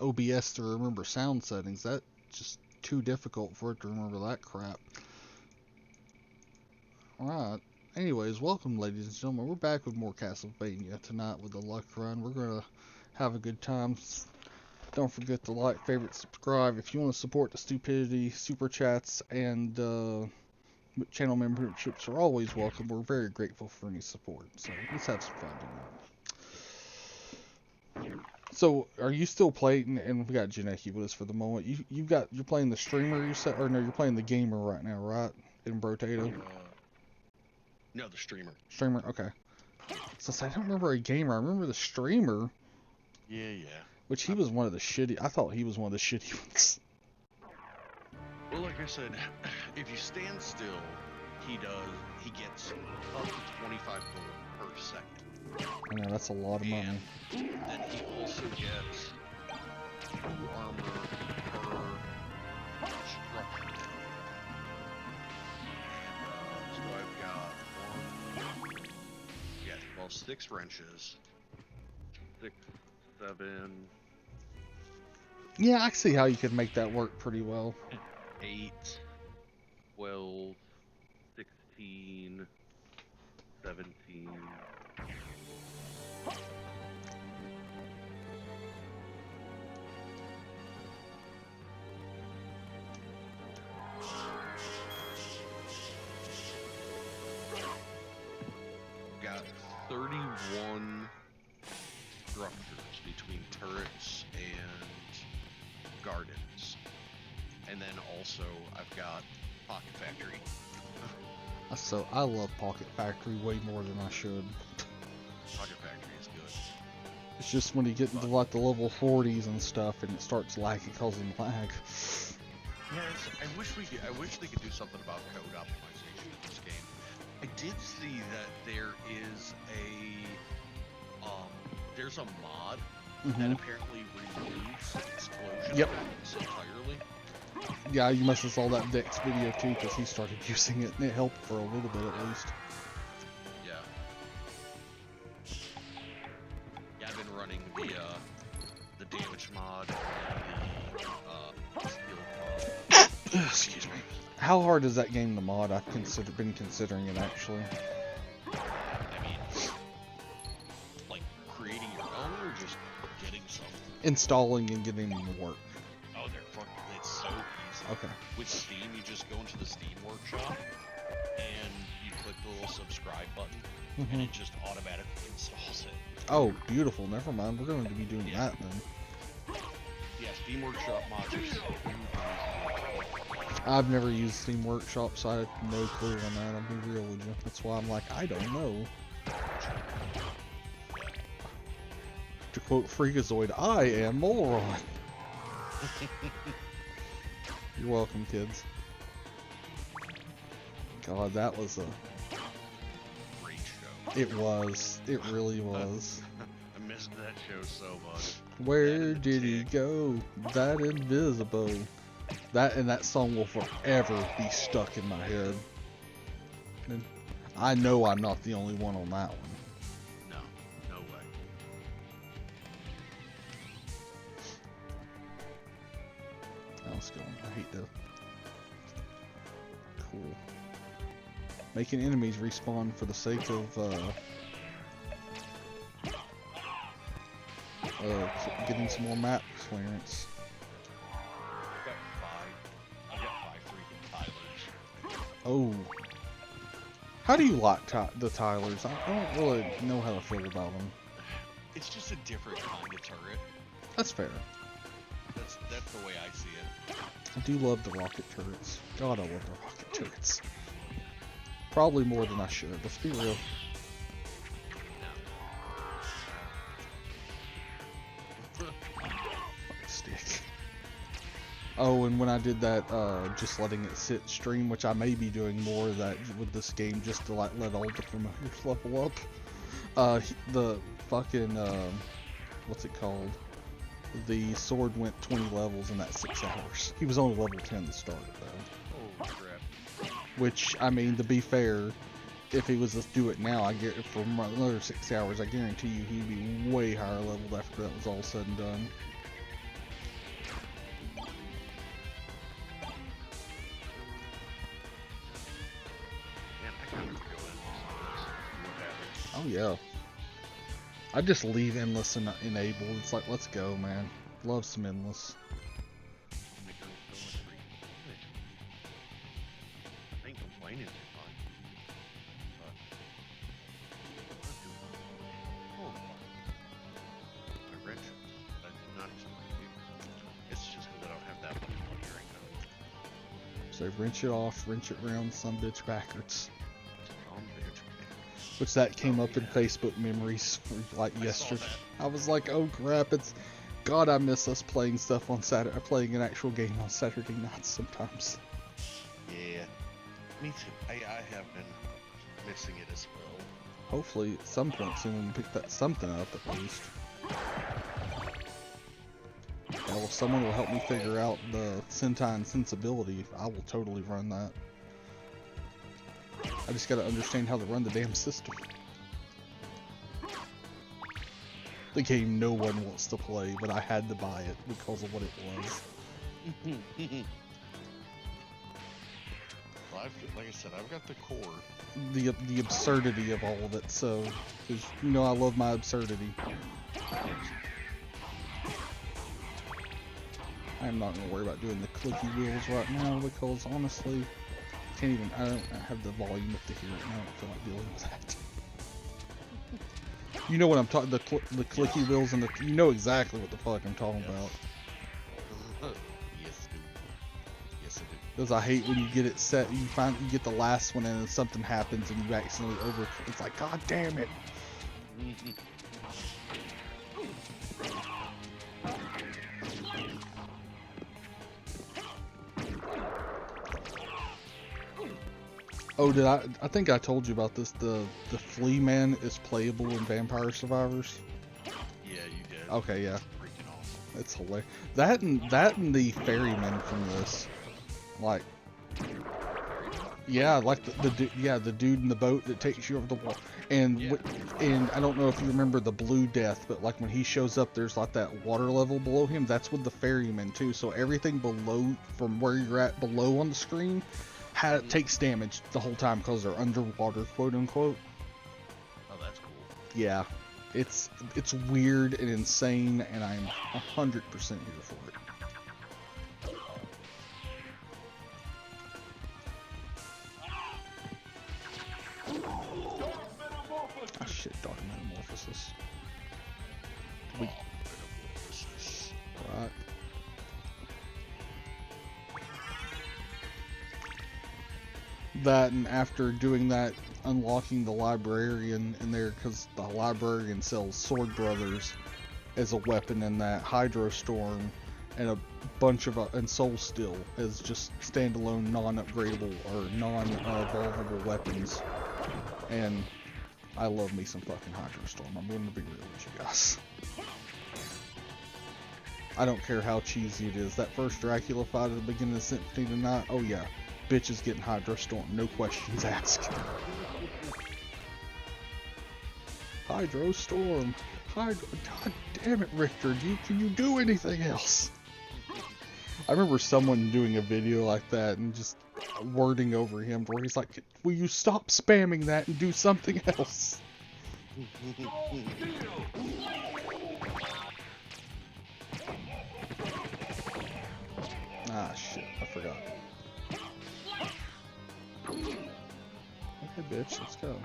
OBS to remember sound settings. That's just too difficult for it to remember that crap. Alright. Anyways, welcome ladies and gentlemen. We're back with more Castlevania tonight with the luck run. We're gonna have a good time. Don't forget to like, favorite, subscribe. If you want to support the stupidity, super chats, and channel memberships are always welcome. We're very grateful for any support. So let's have some fun tonight. So, are you still playing? And we got Janeki with us for the moment. You're playing the streamer, you said, or no? You're playing the gamer right now, right? In Brotato. No, the streamer. Streamer, okay. So I don't remember a gamer. I remember the streamer. Yeah. Which he was one of the shitty. I thought he was one of the shitty ones. Well, like I said, if you stand still, he gets up to 25 gold per second. I know, that's a lot of money. And then he also gets 2 armor per structure. So I've got 6 wrenches. 6, 7... Yeah, I see how you could make that work pretty well. 8, 12, 16, 17. Got 31 structures between turrets and gardens. And then also I've got Pocket Factory. So I love Pocket Factory way more than I should. Pocket Factory is good. It's just when you get into like the level 40s and stuff and it starts lagging, causing lag. Yes, I wish they could do something about code optimization in this game. I did see that there's a mod that apparently removes explosion effects entirely. Yeah, you must have saw that Dex video too, because he started using it and it helped for a little bit at least. Yeah, I've been running the damage mod and the skill mod. Excuse me. How hard is that game to mod? I've been considering it actually. I mean, like creating your own or just getting some? Installing and getting them to work. Oh, it's so easy. Okay. With Steam, you just go into the Steam workshop and you click the little subscribe button and it just automatically installs it. Oh, beautiful. Never mind. We're going to be doing that then. Yeah, Steam Workshop mods are so easy. I've never used Steam Workshop, so I have no clue on that. I'll be real with you. That's why I'm like, I don't know. To quote Freakazoid, I am moron. You're welcome, kids. God, that was a great show. It was. It really was. I missed that show so much. Where did he go? That invisible. That song will forever be stuck in my head. And I know I'm not the only one on that one. No way. How's it going? I hate to. Cool. Making enemies respawn for the sake of getting some more map clearance. I got 5 freaking Tylers. Oh. How do you like the Tylers? I don't really know how to feel about them. It's just a different kind of turret. That's fair. That's the way I see it. I do love the rocket turrets. God, I love the rocket turrets. Probably more than I should. Let's be real. Stick. Oh, and when I did that, just letting it sit stream, which I may be doing more of that with this game, just to like let all the familiars level up. The fucking what's it called? The sword went 20 levels in that 6 hours. He was only level 10 to start though. Oh crap. Which, I mean, to be fair, if he was to do it now, I get for another 6 hours, I guarantee you he'd be way higher leveled after that was all said and done. yeah. I just leave endless enabled. It's like, let's go, man. Love some endless. I ain't complaining too much. But I wrench it. I did not expect to. It's just because I don't have that much money right now. So wrench it off, wrench it around, some bitch backwards. Some bitch. Which that came up in Facebook memories like yesterday. I was like, oh crap, it's God, I miss us playing stuff on Saturday, playing an actual game on Saturday nights sometimes. Yeah, me too. I have been missing it as well. Hopefully at some point soon we can pick that something up at least. Well, if someone will help me figure out the Sentai sensibility, I will totally run that. I just gotta understand how to run the damn system. The game no one wants to play, but I had to buy it because of what it was. Well, like I said, I've got the core. The absurdity of all of it, so, because, you know, I love my absurdity. I'm not going to worry about doing the clicky wheels right now, because honestly, I don't have the volume up to hear it, and I don't feel like dealing with that. You know what I'm talking, the clicky wheels and you know exactly what the fuck I'm talking about. Yes, I do. Yes, I do. Because I hate when you get it set, you get the last one and then something happens and you accidentally it's like, god damn it. Oh, I think I told you about this. The Flea Man is playable in Vampire Survivors. Yeah, you did. Okay, yeah. Freaking awesome. It's hilarious. That and the ferryman from this, like, yeah, like the dude in the boat that takes you over the wall. And and I don't know if you remember the Blue Death, but like when he shows up, there's like that water level below him. That's with the ferryman too. So everything below, from where you're at below on the screen, takes damage the whole time because they're underwater, quote unquote. Oh, that's cool. Yeah, it's weird and insane, and I'm 100% here for it. Ah, shit, Dark Metamorphosis. Right. That, and after doing that, unlocking the librarian in there, because the librarian sells Sword Brothers as a weapon in that, Hydrostorm, and a bunch of and Soul Steel as just standalone non-upgradable or non-evolvable weapons. And I love me some fucking Hydrostorm. I'm going to be real with you guys. I don't care how cheesy it is. That first Dracula fight at the beginning of Symphony tonight, oh yeah, bitch is getting Hydrostorm, no questions asked. Hydrostorm, God damn it, Richter, can you do anything else? I remember someone doing a video like that and just wording over him where he's like, will you stop spamming that and do something else? Ah, shit, I forgot. Okay, bitch, let's go.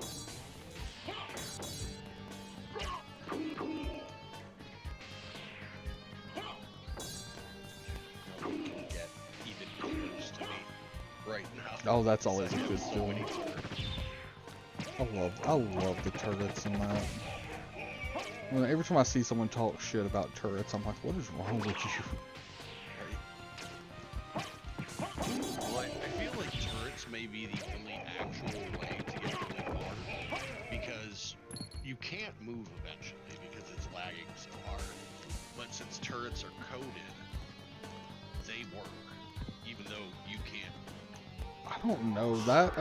Get even close to me right now. Oh, that's always a good feeling. I love the turrets in that. Every time I see someone talk shit about turrets, I'm like, what is wrong with you? Well, I feel like turrets may be the only actual way to get really far, because you can't move eventually because it's lagging so hard. But since turrets are coded, they work, even though you can't. I don't know that.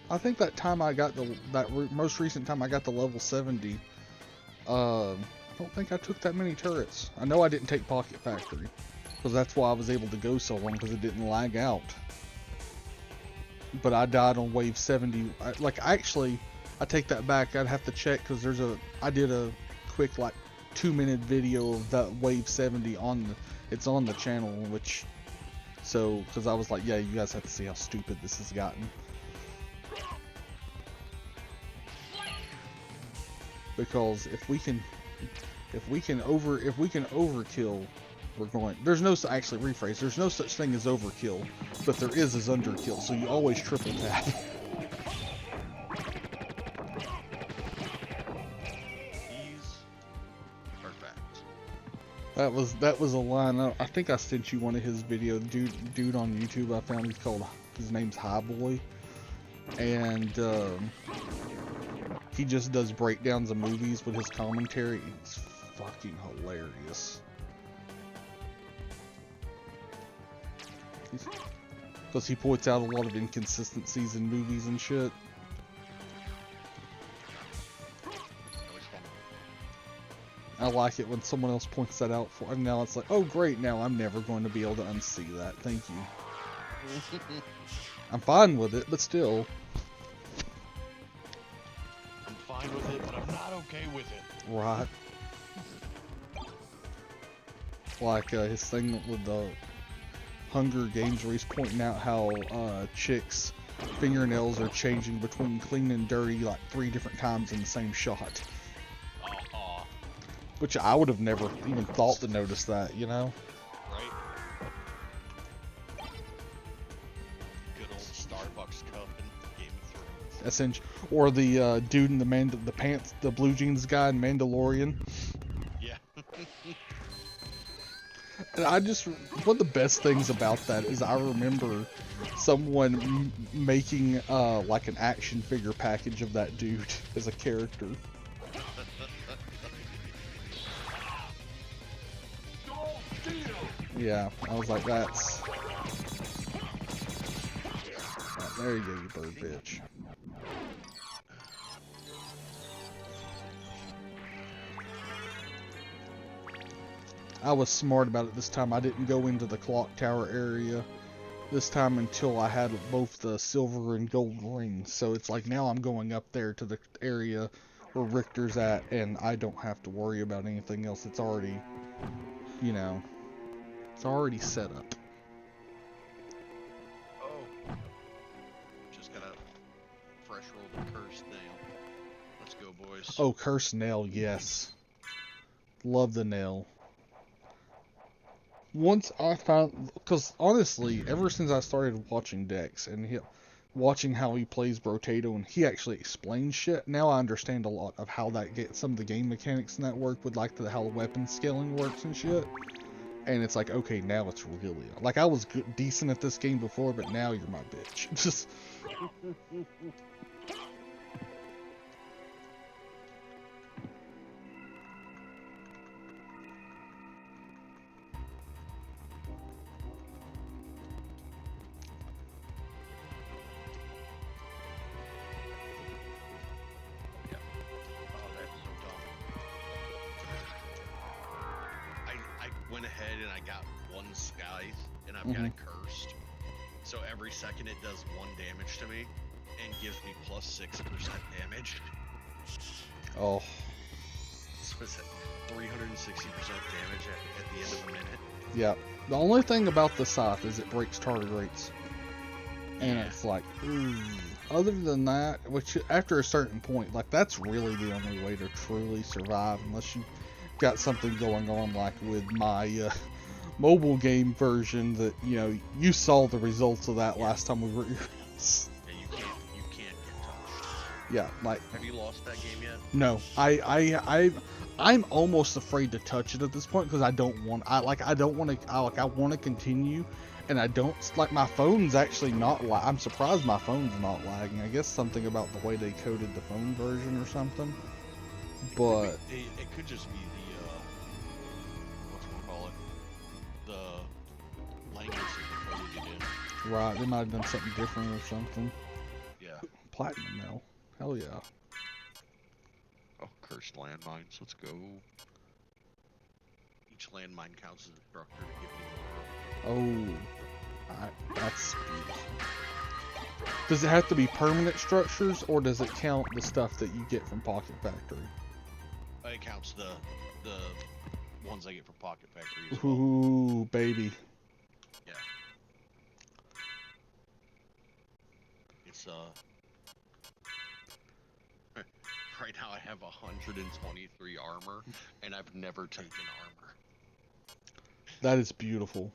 I think that time I got most recent time I got the level 70. I don't think I took that many turrets. I know I didn't take Pocket Factory, because that's why I was able to go so long, because it didn't lag out. But I died on wave 70. I take that back. I'd have to check because I did a quick like 2-minute video of that Wave 70 it's on the channel, which, so, because I was like, yeah, you guys have to see how stupid this has gotten. Because if we can overkill, we're going, actually rephrase, there's no such thing as overkill, but there is underkill, so you always triple tap. That was a line. I think I sent you one of his videos. Dude on YouTube I found. His name's Highboy, and he just does breakdowns of movies with his commentary. It's fucking hilarious. Because he points out a lot of inconsistencies in movies and shit. I like it when someone else points that out for, and now it's like, oh great, now I'm never going to be able to unsee that. Thank you. I'm fine with it, but still. I'm fine with it, but I'm not okay with it. Right. Like his thing with the Hunger Games where he's pointing out how chicks' fingernails are changing between clean and dirty like 3 different times in the same shot. Which I would have never even thought to notice that, you know? Right. Good old Starbucks cup in Game of Thrones. Essentially, or the dude in the blue jeans guy in Mandalorian. Yeah. And one of the best things about that is I remember someone making like an action figure package of that dude as a character. Yeah, I was like, that's... there you go, you bird bitch. I was smart about it this time. I didn't go into the clock tower area this time until I had both the silver and gold rings. So it's like now I'm going up there to the area where Richter's at, and I don't have to worry about anything else. It's already, you know... it's already set up. Oh. Just got a fresh roll of cursed nail. Let's go, boys. Oh, cursed nail, yes. Love the nail. Once I found... because honestly, ever since I started watching Dex and watching how he plays Brotato and he actually explains shit, now I understand a lot of how some of the game mechanics in that work with like how the weapon scaling works and shit. And it's like, okay, now it's really... like, I was decent at this game before, but now you're my bitch. Just... Went ahead and I got 1 scythe and I've got it cursed. So every second it does 1 damage to me and gives me plus 6% damage. oh. So it's 360% damage at the end of a minute. Yeah. The only thing about the scythe is it breaks target rates. And it's like, ooh. Other than that, which after a certain point, like that's really the only way to truly survive unless you got something going on like with my mobile game version that, you know, you saw the results of that last time we were here. Yeah, you can't get touched. Yeah, like... have you lost that game yet? No, I'm almost afraid to touch it at this point because I want to continue, and I don't, like, my phone's actually not I'm surprised my phone's not lagging. I guess something about the way they coded the phone version or something. But it could just be the whatchamacallit, the language that they coded it in. right, they might have done something different or something. Yeah. Platinum now. Hell yeah. Oh, cursed landmines. Let's go. Each landmine counts as a structure to give me more. Oh, that's speed. Does it have to be permanent structures, or does it count the stuff that you get from Pocket Factory? It counts the ones I get from Pocket Factory as well. Ooh, baby. Yeah. It's right now I have 123 armor, and I've never taken armor. That is beautiful.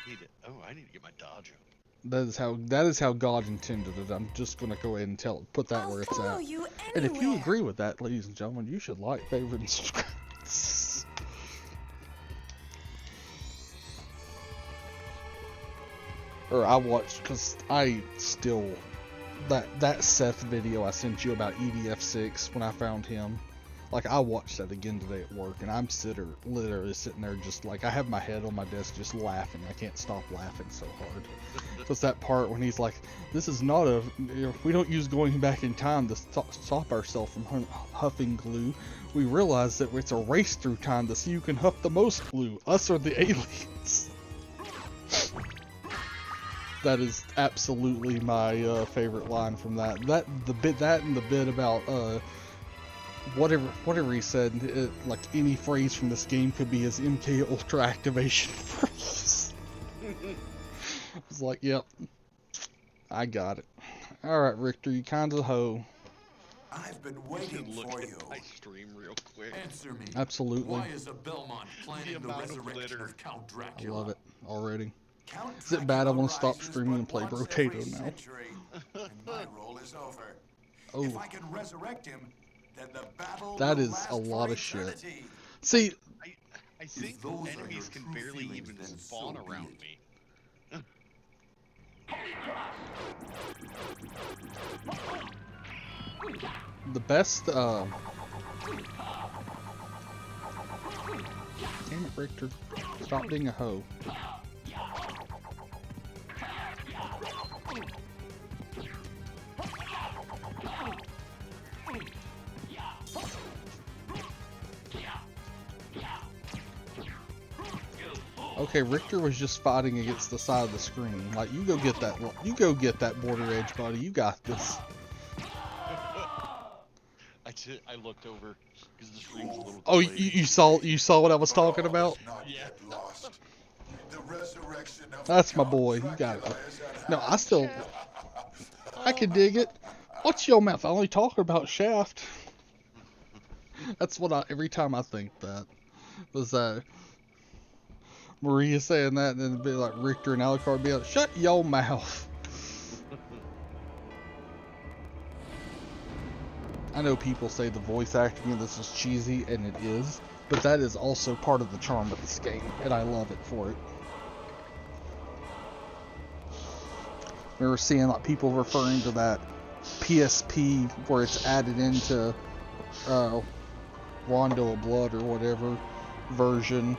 I need to get my dodge up. That is how God intended it. I'm just gonna go ahead and put that where it's at. And if you agree with that, ladies and gentlemen, you should like, favorite, and subscribe. Or I watched, cause I still that Seth video I sent you about EDF6 when I found him. Like, I watched that again today at work, and I'm literally sitting there just like, I have my head on my desk just laughing. I can't stop laughing so hard. It's that part when he's like, this is not we don't use going back in time to stop ourselves from huffing glue. We realize that it's a race through time to see who can huff the most glue. Us or the aliens. That is absolutely my favorite line from that. That and the bit about whatever he said, like any phrase from this game could be his MK Ultra activation phrase. I was like, yep, I got it. Alright, Richter, you kind of hoe. I've been waiting for you. I stream real quick. Answer me. Absolutely. Why is a Belmont planning the resurrection of Count I Dracula? love it already. Count Is it bad I want to Dracula stop streaming and play rises but Brotato once now? every century, and my role is over. Oh. If I can resurrect him, then the battle That will is last a lot for of shit. eternity. See, I think those are enemies your can true barely feelings, even then spawn so be around it. me. the best, damn it, Richter. Stop being a hoe. Okay, Richter was just fighting against the side of the screen. Like, you go get that border edge, buddy. You got this. I looked over because the screen's a little. Oh, delayed. you saw what I was talking about? Yeah. That's my boy. You got it. No, I can dig it. Watch your mouth. I only talk about Shaft. That's what every time I think that was Maria saying that, and then it'd be like Richter and Alucard would be like, shut your mouth. I know people say the voice acting in this is cheesy, and it is, but that is also part of the charm of this game, and I love it for it. We were seeing like people referring to that PSP where it's added into Rondo of Blood or whatever version,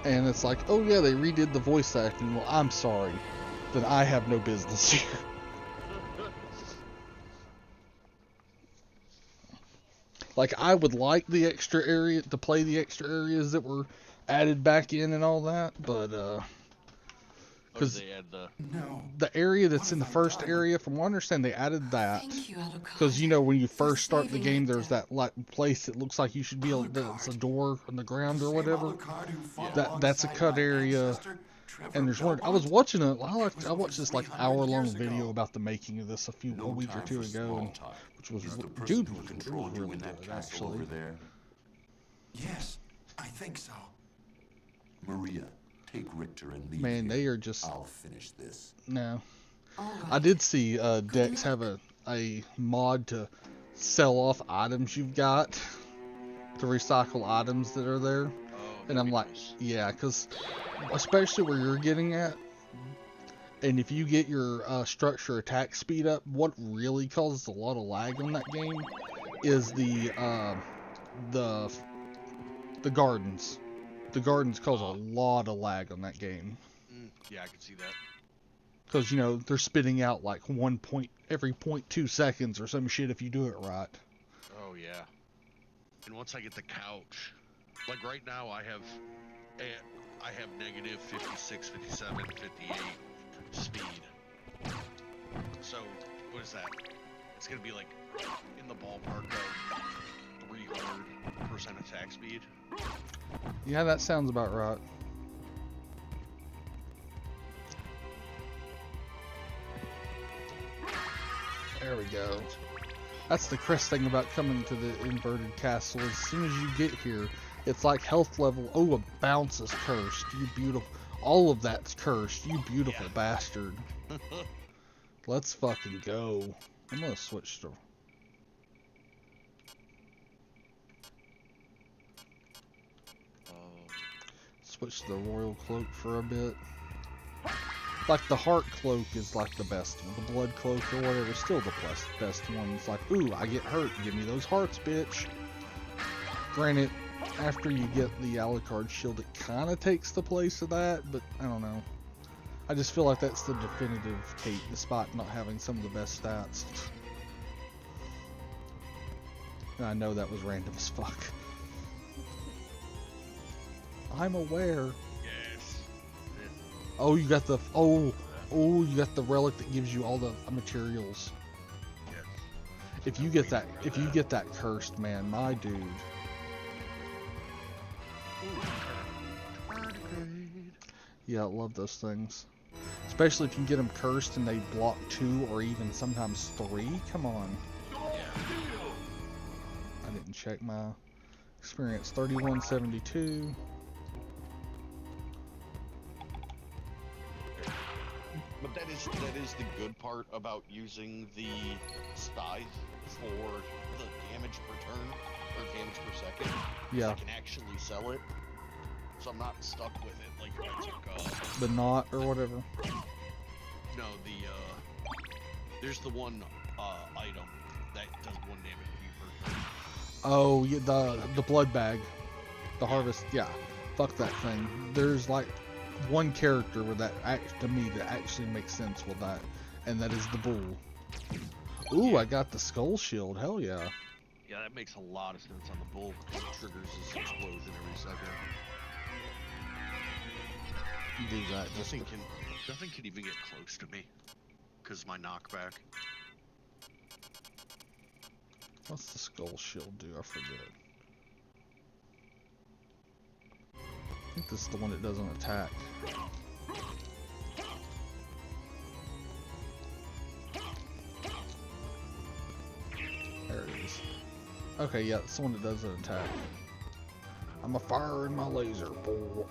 and it's like, oh yeah, they redid the voice acting. Well, I'm sorry, then I have no business here. Like, I would like the extra area to play the extra areas that were added back in and all that, but because the area that's in the first area, from what I understand, they added that because you know when you first start the game, there's that like place that looks like you should be able to, it's a door on the ground or whatever. That's a cut area. And there's one. I was watching I watched this like hour-long video about the making of this a week or two ago, and, which was dude was really good actually. Yes, I think so. Maria, take Richter and leave. Man, here. they are just. I'll finish this. No, I did see Dex have a mod to sell off items you've got, to recycle items that are there. And I'm like, yeah, because especially where you're getting at, and if you get your structure attack speed up, what really causes a lot of lag on that game is the gardens. The gardens cause a lot of lag on that game. Yeah, I can see that. Because, you know, they're spitting out like every 0.2 seconds or some shit if you do it right. Oh, yeah. And once I get the couch, like right now I have negative 56, 57, 58 speed. So, what is that? It's gonna be like in the ballpark of 300% attack speed. Yeah, that sounds about right. There we go. That's the crest thing about coming to the inverted castle. As soon as you get here, it's like health level. Oh, a bounce is cursed. You beautiful. All of that's cursed. You beautiful bastard. Let's fucking go. I'm gonna switch to... switch to the royal cloak for a bit. Like the heart cloak is like the best one. The blood cloak or whatever is still the best one. It's like, ooh, I get hurt. Give me those hearts, bitch. Granted, after you get the Alucard shield, it kind of takes the place of that, but I don't know. I just feel like that's the definitive Kate, despite not having some of the best stats. And I know that was random as fuck. I'm aware. Yes. Oh, you got the you got the relic that gives you all the materials. Yes. If you get that cursed, man, my dude. Yeah, I love those things. Especially if you get them cursed and they block 2 or even sometimes 3. Come on. I didn't check my experience. 3172. But that is the good part about using the scythe for the damage per turn or damage per second. Yeah. I can actually sell it, so I'm not stuck with it like I took. The knot or whatever. No, there's the one item that does 1 damage to you per turn. Oh, yeah, the blood bag, the harvest. Yeah, fuck that thing. There's like one character where that to me that actually makes sense with that, and that is the bull. Ooh, yeah. I got the skull shield. Hell yeah. Yeah, that makes a lot of sense on the bull because it triggers this explosion every second. Do that. Nothing can even get close to me because my knockback. What's the skull shield do? I forget. I think this is the one that doesn't attack. There it is. Okay, yeah, it's the one that doesn't attack. I'm a fire in my laser. Boy.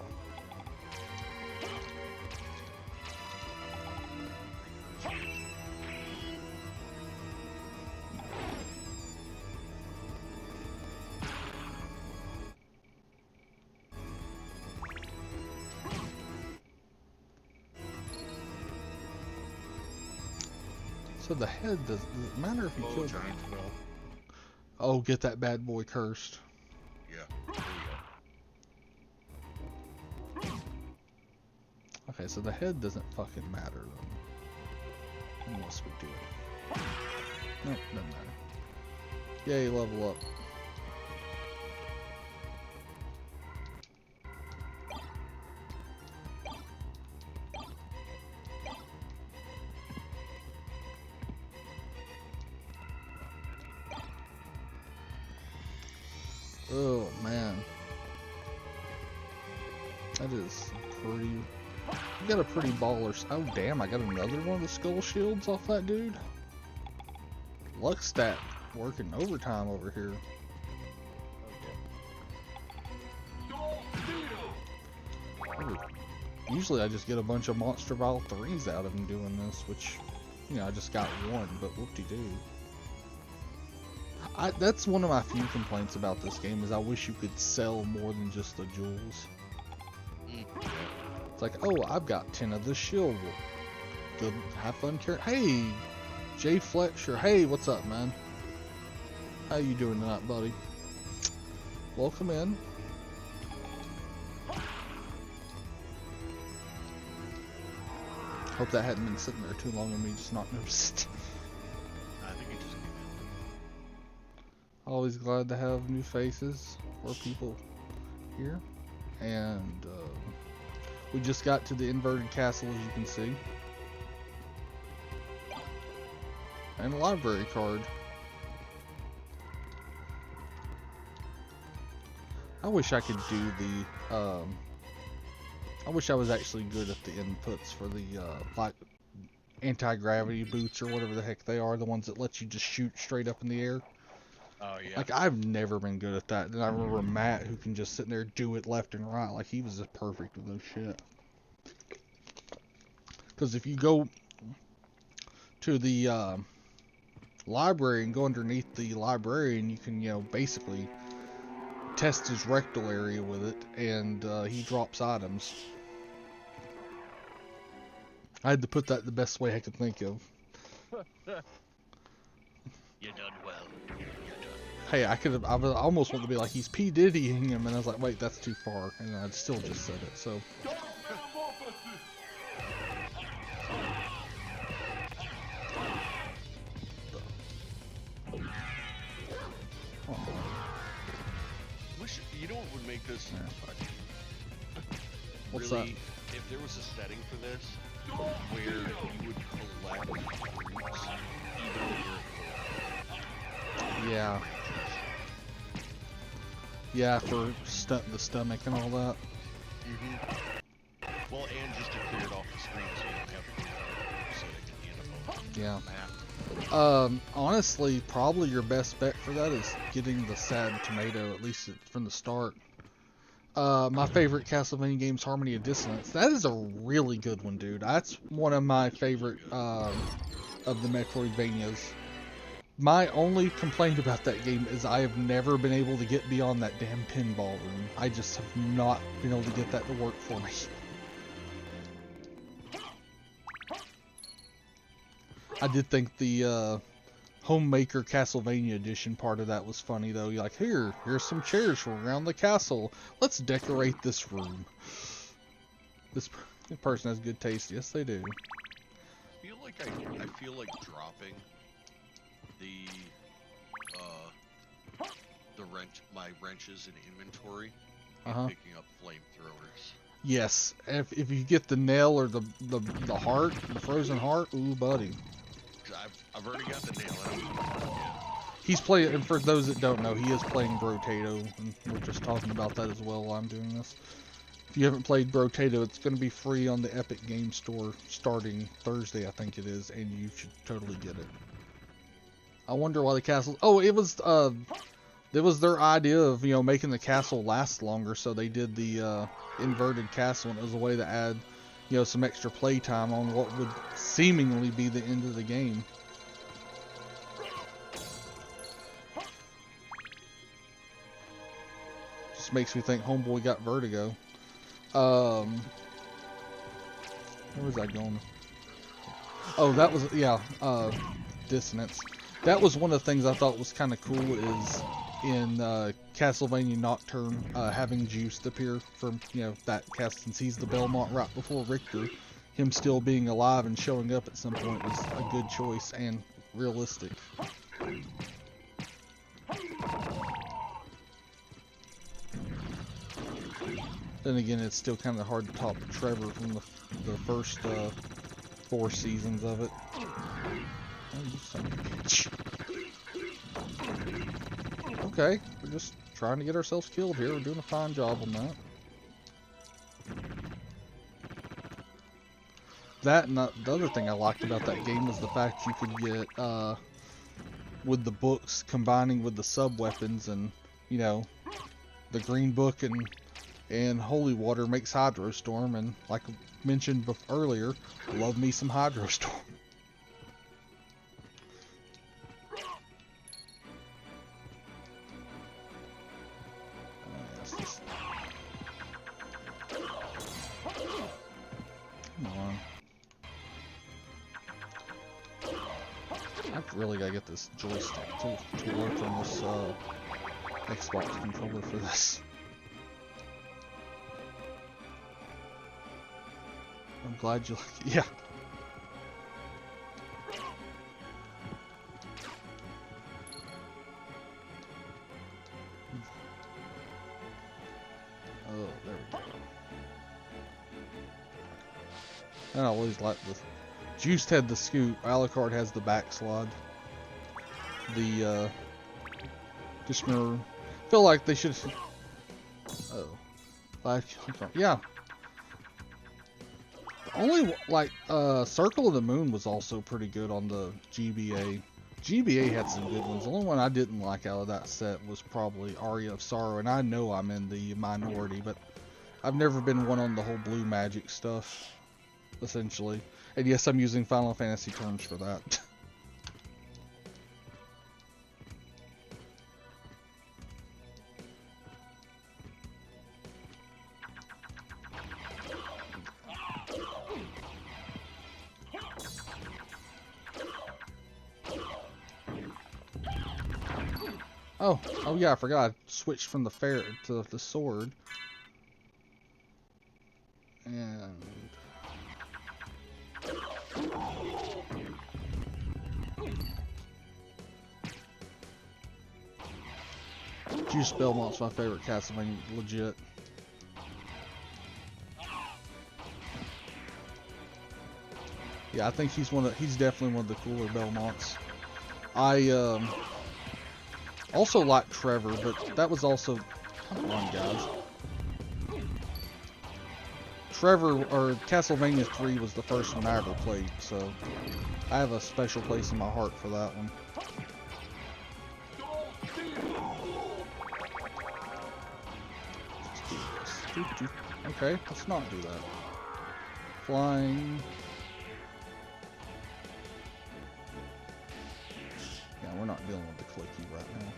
So the head does it matter if you kill them? Oh, get that bad boy cursed. Yeah. Okay, so the head doesn't fucking matter then. Unless we do it. Nope, doesn't matter. Yay, level up. Oh man, that is pretty. You got a pretty baller. Oh damn, I got another one of the skull shields off that dude. Luck stat working overtime over here. Usually I just get a bunch of Monster Vial 3s out of him doing this, which, you know, I just got one, but whoop-de-doo. That's one of my few complaints about this game, is I wish you could sell more than just the jewels. It's like, oh, I've got 10 of this shield. Good, have fun carrying. Hey, Jay Fletcher. Hey, what's up, man? How you doing tonight, buddy? Welcome in. Hope that hadn't been sitting there too long and me just not noticed. I think it just came in. Always glad to have new faces or people here. And we just got to the inverted castle, as you can see. And a library card. I wish I could do the, I wish I was actually good at the inputs for the, like, anti-gravity boots or whatever the heck they are, the ones that let you just shoot straight up in the air. Oh yeah. Like, I've never been good at that. And I remember Matt, who can just sit there and do it left and right, like, he was just perfect with those shit. Because if you go to the, library and go underneath the librarian, you can, basically test his rectal area with it, and he drops items. I had to put that the best way I could think of. You done well. You done. Hey, I almost wanted to be like, he's P. Diddying him, and I was like, wait, that's too far, and I still just said it, so. Wish, you know what would make this What's really, that? if there was a setting for this where you would collect fruits even when you're Yeah. Yeah, for the stomach and all that. well, and just to clear it off the screen so you don't have to so they can Yeah. map. Honestly, probably your best bet for that is getting the sad tomato, at least from the start. My favorite Castlevania game is Harmony of Dissonance. That is a really good one, dude. That's one of my favorite of the Metroidvanias. My only complaint about that game is I have never been able to get beyond that damn pinball room. I just have not been able to get that to work for me. I did think the Homemaker Castlevania edition part of that was funny though. You're like, here's some chairs from around the castle. Let's decorate this room. This person has good taste. Yes, they do. I feel like dropping my wrenches in inventory and picking up flamethrowers. Yes, if you get the nail or the heart, the frozen heart, ooh, buddy. I've already got the nail. He's playing, and for those that don't know, he is playing Brotato, and we're just talking about that as well while I'm doing this. If you haven't played Brotato, it's going to be free on the Epic Game Store starting Thursday, I think it is, and you should totally get it. I wonder why the castle... Oh, it was their idea of, making the castle last longer, so they did the inverted castle, and it was a way to add, some extra playtime on what would seemingly be the end of the game. Just makes me think Homeboy got vertigo. Where was I going? Oh, that was, Dissonance. That was one of the things I thought was kind of cool is in Castlevania Nocturne, having Juiced appear from, that cast, since he's the Belmont right before Richter. Him still being alive and showing up at some point was a good choice and realistic. Then again, it's still kind of hard to top Trevor from the first 4 seasons of it. Oh, you son of a bitch. Okay, we're just trying to get ourselves killed here. We're doing a fine job on that. That and the other thing I liked about that game was the fact you could get, with the books combining with the sub-weapons and, the green book and Holy Water makes Hydrostorm, and like I mentioned earlier, love me some Hydrostorm. Come on. I've really got to get this joystick to work on this Xbox controller for this. I'm glad you like it. Yeah. Oh, there we go. And I always like the Juiced had the scoop, Alucard has the backslide. The just remember, feel like they should. Oh, like yeah. The only like Circle of the Moon was also pretty good on the GBA. GBA had some good ones. The only one I didn't like out of that set was probably Aria of Sorrow, and I know I'm in the minority, but I've never been one on the whole blue magic stuff, essentially. And yes, I'm using Final Fantasy terms for that. Oh yeah, I forgot. I switched from the fair to the sword. And Juice Belmont's my favorite Castlevania, legit. Yeah, I think he's definitely one of the cooler Belmonts. I also like Trevor, but that was also, come on guys. Trevor, or Castlevania 3 was the first one I ever played, so I have a special place in my heart for that one. Okay, let's not do that. Flying. Yeah, we're not dealing with the clicky right now.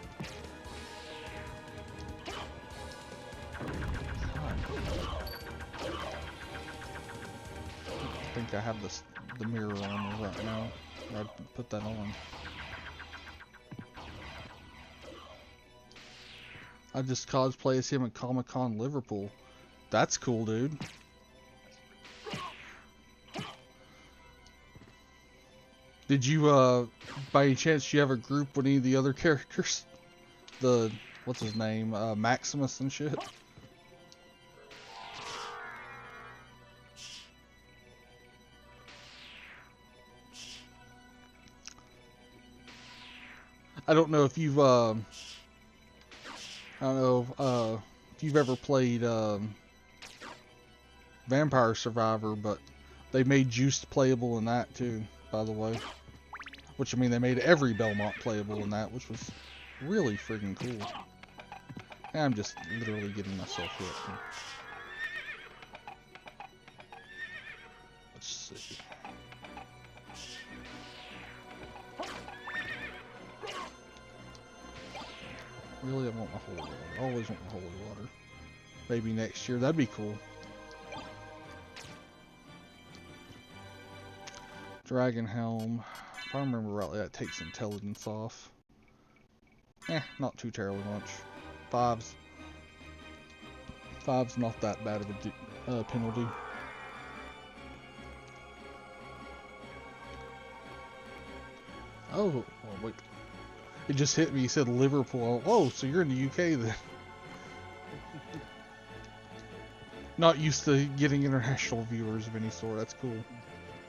I think I have the mirror armor right now. I'd put that on. I just cosplay as him at Comic-Con Liverpool. That's cool, dude. Did you, by any chance, you have a group with any of the other characters? What's his name? Maximus and shit? I don't know if you've, I don't know if you've ever played Vampire Survivor, but they made Juiced playable in that too, by the way. Which, I mean, they made every Belmont playable in that, which was really friggin' cool. And I'm just literally getting myself hit. Let's see. Really, I want my holy water. I always want my holy water. Maybe next year. That'd be cool. Dragon Helm. If I remember rightly, that takes intelligence off. Not too terribly much. Five's not that bad of a penalty. Oh, wait. It just hit me. He said Liverpool. Oh, so you're in the UK then. Not used to getting international viewers of any sort. That's cool.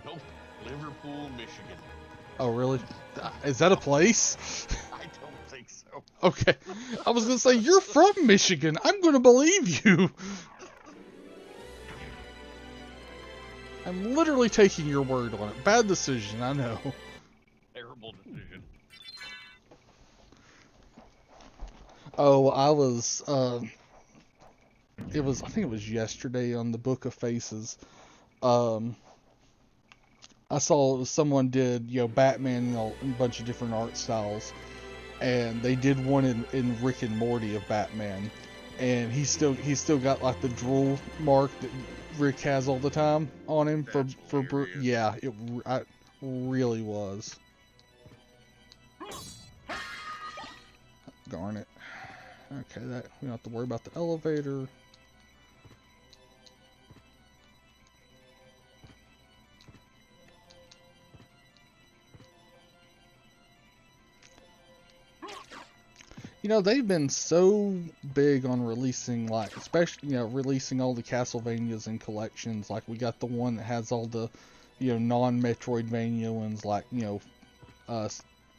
Nope. Liverpool, Michigan. Oh, really? Is that a place? I don't think so. Okay. I was going to say, you're from Michigan. I'm going to believe you. I'm literally taking your word on it. Bad decision, I know. Terrible decision. Oh, I think it was yesterday on the Book of Faces. I saw someone did, Batman in a bunch of different art styles, and they did one in Rick and Morty of Batman, and he's still got like the drool mark that Rick has all the time on him for yeah, it really was. Darn it. Okay, that we don't have to worry about the elevator. They've been so big on releasing, like, especially, releasing all the Castlevanias and collections. Like, we got the one that has all the, non-Metroidvania ones, like,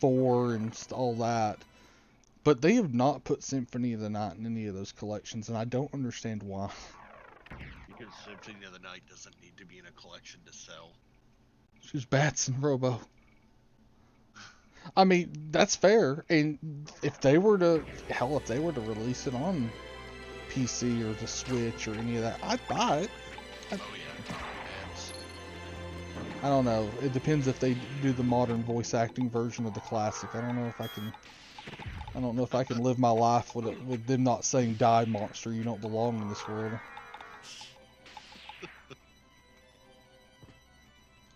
4 and all that. But they have not put Symphony of the Night in any of those collections, and I don't understand why. Because Symphony of the Night doesn't need to be in a collection to sell. She's Bats and Robo. I mean, that's fair. And if they were to, hell, if they were to release it on PC or the Switch or any of that, I'd buy it. Oh yeah, Bats. I don't know. It depends if they do the modern voice acting version of the classic. I don't know if I can. I don't know if I can live my life with them not saying "Die, monster, you don't belong in this world."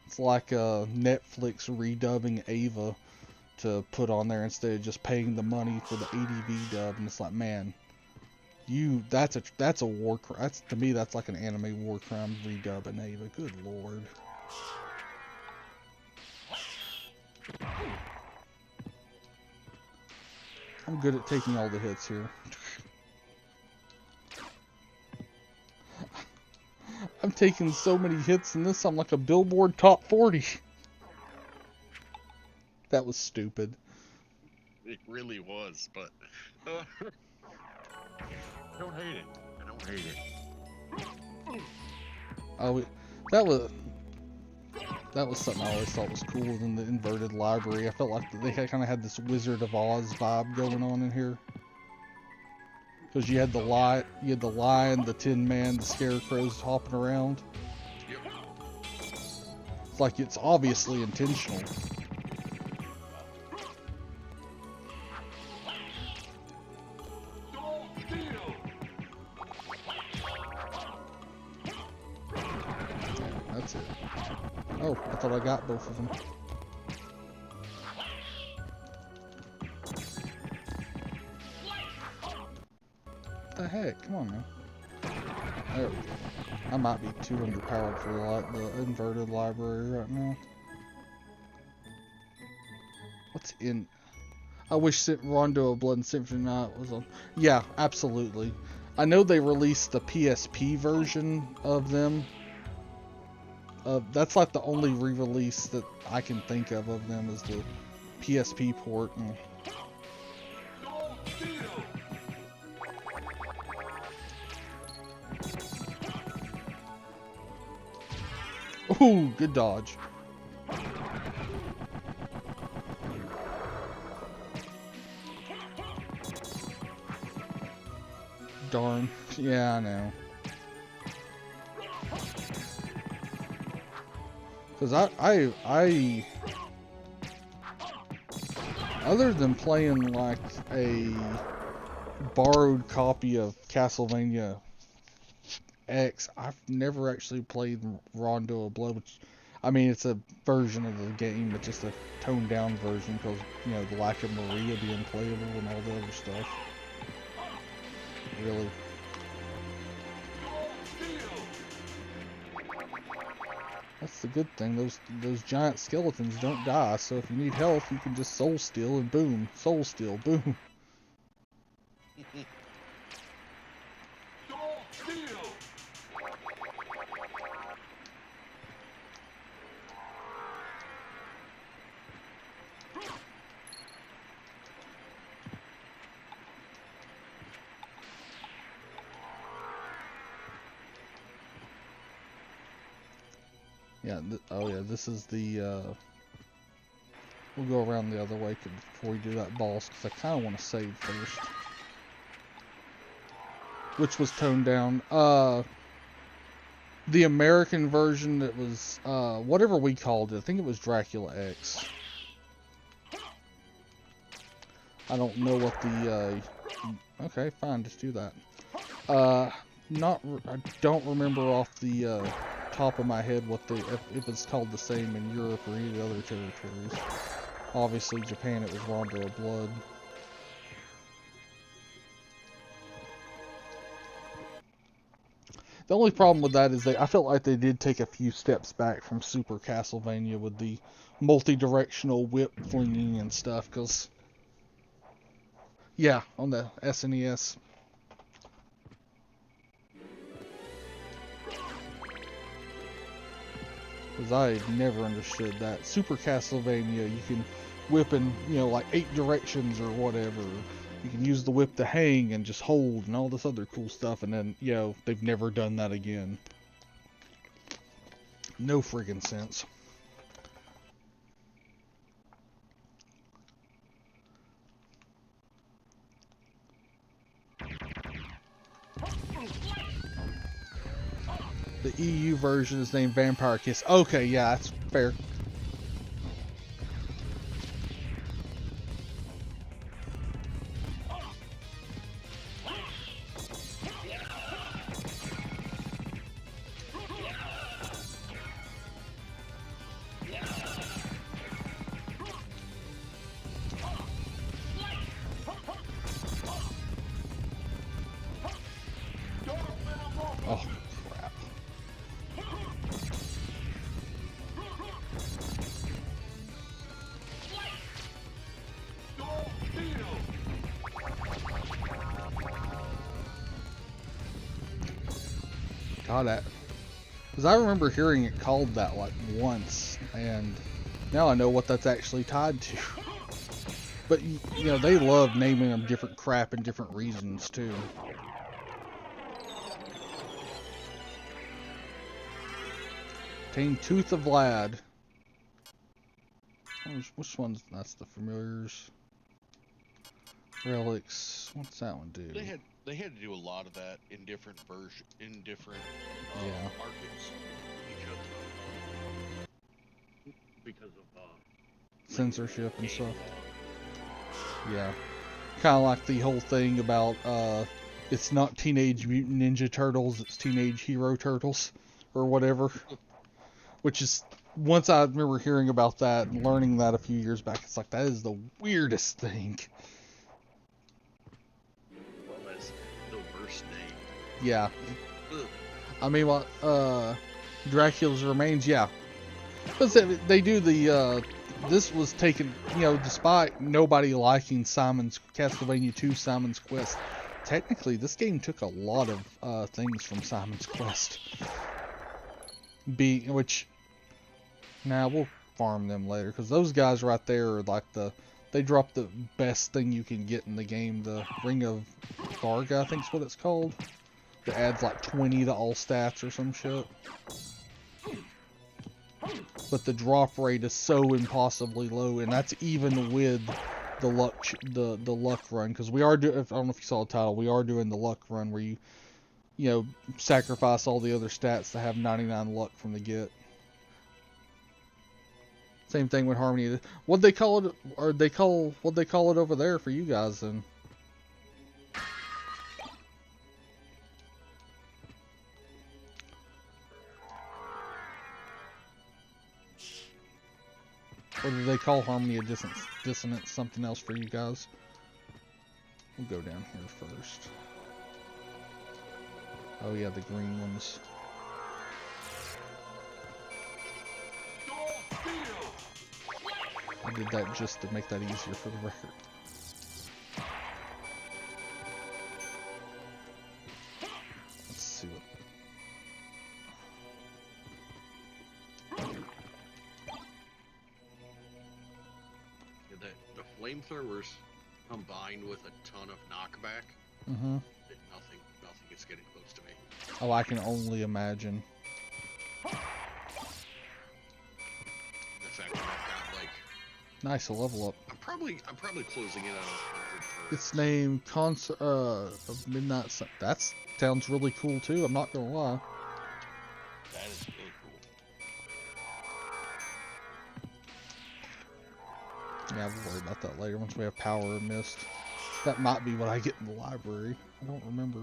It's like Netflix redubbing Ava to put on there instead of just paying the money for the ADV dub, and it's like, man, that's a war crime. That's, to me, that's like an anime war crime, redubbing Ava. Good lord. I'm good at taking all the hits here. I'm taking so many hits in this, I'm like a Billboard Top 40. That was stupid. It really was, but I don't hate it. I don't hate it. Oh, that was something I always thought was cool in the inverted library. I felt like they kind of had this Wizard of Oz vibe going on in here. Because you had the lion, the Tin Man, the scarecrows hopping around. Yep. It's like it's obviously intentional. That's it. Oh, I thought I got both of them. What the heck? Come on now. There we go. I might be too underpowered for the inverted library right now. What's in? I wish Rondo of Blood and Symphony Night was on. Yeah, absolutely. I know they released the PSP version of them. That's like the only re-release that I can think of them is the PSP port. And ooh, good dodge. Darn. Yeah, I know. Because I other than playing like a borrowed copy of Castlevania X, I've never actually played Rondo of Blood, which, I mean, it's a version of the game, but just a toned down version because, you know, the lack of Maria being playable and all the other stuff. Really. That's the good thing. Those giant skeletons don't die, so if you need health, you can just soul steal and boom, soul steal, boom. Yeah, oh yeah, this is the, we'll go around the other way before we do that boss, because I kind of want to save first. Which was toned down. The American version that was, whatever we called it, I think it was Dracula X. I don't know what the, okay, fine, just do that. I don't remember off the, top of my head what if it's called the same in Europe or any of the other territories. Obviously Japan, it was Rondo of Blood. The only problem with that is I felt like they did take a few steps back from Super Castlevania with the multi-directional whip flinging and stuff, because yeah, on the SNES. Because I never understood that. Super Castlevania, you can whip in, you know, like 8 directions or whatever. You can use the whip to hang and just hold and all this other cool stuff. And then, you know, they've never done that again. No friggin' sense. The EU version is named Vampire Kiss. Okay, yeah, that's fair. Oh, crap. God, that... Because I remember hearing it called that, like, once. And now I know what that's actually tied to. But, you know, they love naming them different crap and different reasons, too. Tame Tooth of Lad. Which one's... That's the familiars. Relics. What's that one do? They had to do a lot of that in different Yeah. markets because of Censorship and stuff. Yeah. Kind of like the whole thing about it's not Teenage Mutant Ninja Turtles, it's Teenage Hero Turtles or whatever. Which is, once I remember hearing about that and learning that a few years back, it's like, that is the weirdest thing. well, that's the worst name. Yeah. Ugh. I mean, what, Dracula's Remains, yeah. But they do the, this was taken, you know, despite nobody liking Castlevania 2 Simon's Quest, technically this game took a lot of things from Simon's Quest. Which, now we'll farm them later, because those guys right there are like they dropped the best thing you can get in the game, the Ring of Varga, I think is what it's called. That adds like 20 to all stats or some shit. But the drop rate is so impossibly low, and that's even with the luck run, because we are I don't know if you saw the title, we are doing the luck run where you know, sacrifice all the other stats to have 99 luck from the get. Same thing with Harmony. What'd they call it? What'd they call it over there for you guys then? Or did they call Harmony a dissonance something else for you guys? We'll go down here first. Oh yeah, the green ones. I did that just to make that easier for the record. Let's see what... The flamethrowers combined with a ton of knockback. Mm-hmm. Nothing is getting close to me. Oh, I can only imagine. The fact that I've got like Nice, a level up. I'm probably closing in on 100 for It's named of Midnight Sun. That sounds really cool too, I'm not gonna lie. that is really cool. Yeah, we'll worry about that later once we have Power and Mist. That might be what I get in the library. I don't remember.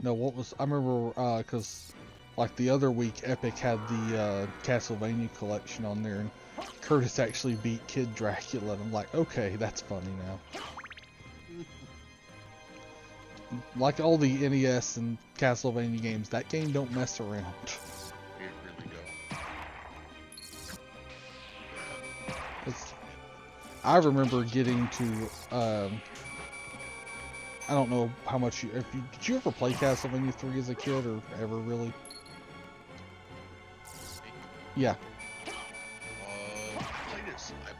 No, what was... I remember, because, like, the other week, Epic had the Castlevania collection on there, and Curtis actually beat Kid Dracula, and I'm like, okay, that's funny now. Like all the NES and Castlevania games, that game don't mess around. It really don't. I remember getting to, I don't know how much did you ever play Castlevania 3 as a kid, or ever really? Yeah. I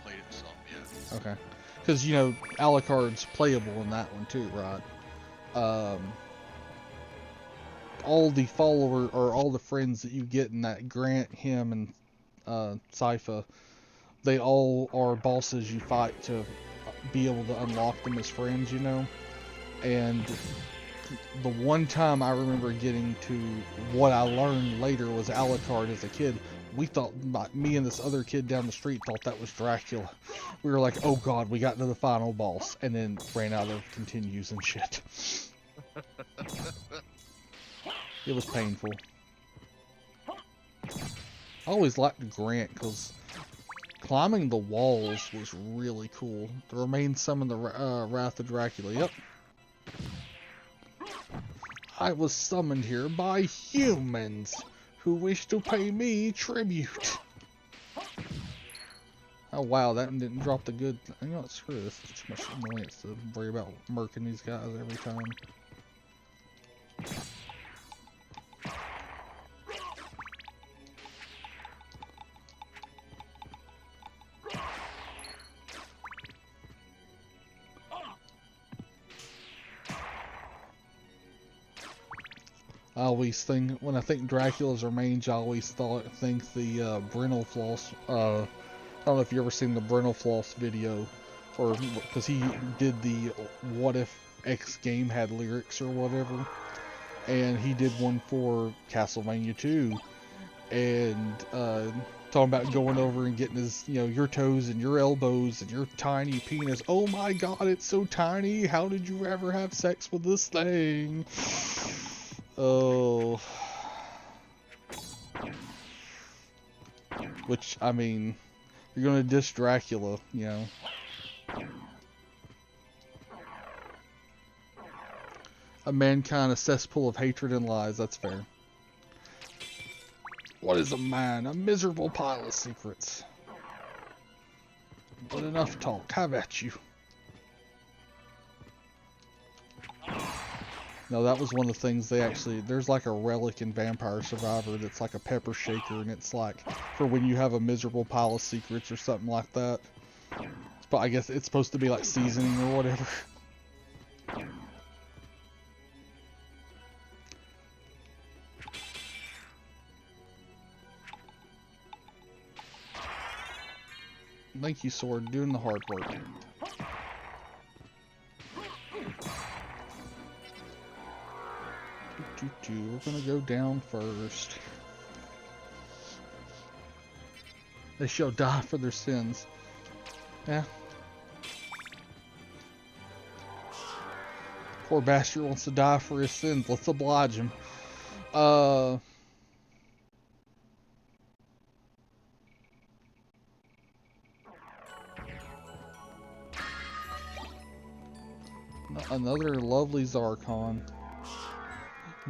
played it some, yeah. Okay. Because, you know, Alucard's playable in that one too, right? All the follower, or all the friends that you get in that Grant, him, and Sypha, they all are bosses you fight to be able to unlock them as friends, you know? And the one time I remember getting to what I learned later was Alucard as a kid, we thought, me and this other kid down the street thought that was Dracula. We were like, oh god, we got to the final boss, and then ran out of continues and shit. It was painful. I always liked Grant because climbing the walls was really cool. There remains some in the Wrath of Dracula. Yep. I was summoned here by humans who wish to pay me tribute. Oh wow, that didn't drop the good. You know what, screw this. It's too much annoyance to worry about murking these guys every time. I always think, when I think Dracula's remains, I always think the Brental Floss. I don't know if you ever seen the Brental Floss video, or because he did the What If X game had lyrics or whatever, and he did one for Castlevania 2, and talking about going over and getting his, you know, your toes and your elbows and your tiny penis. Oh my god, it's so tiny. How did you ever have sex with this thing? Oh. Which, I mean, you're gonna diss Dracula, you know. A mankind, a cesspool of hatred and lies, that's fair. What is a man? A miserable pile of secrets. But enough talk, have at you. No, that was one of the things they actually, there's like a relic in Vampire Survivor that's like a pepper shaker, and it's like for when you have a miserable pile of secrets or something like that. But I guess it's supposed to be like seasoning or whatever. Thank you, Sword, doing the hard work. We're gonna go down first. They shall die for their sins. Yeah. Poor bastard wants to die for his sins. Let's oblige him. Another lovely Zarkon.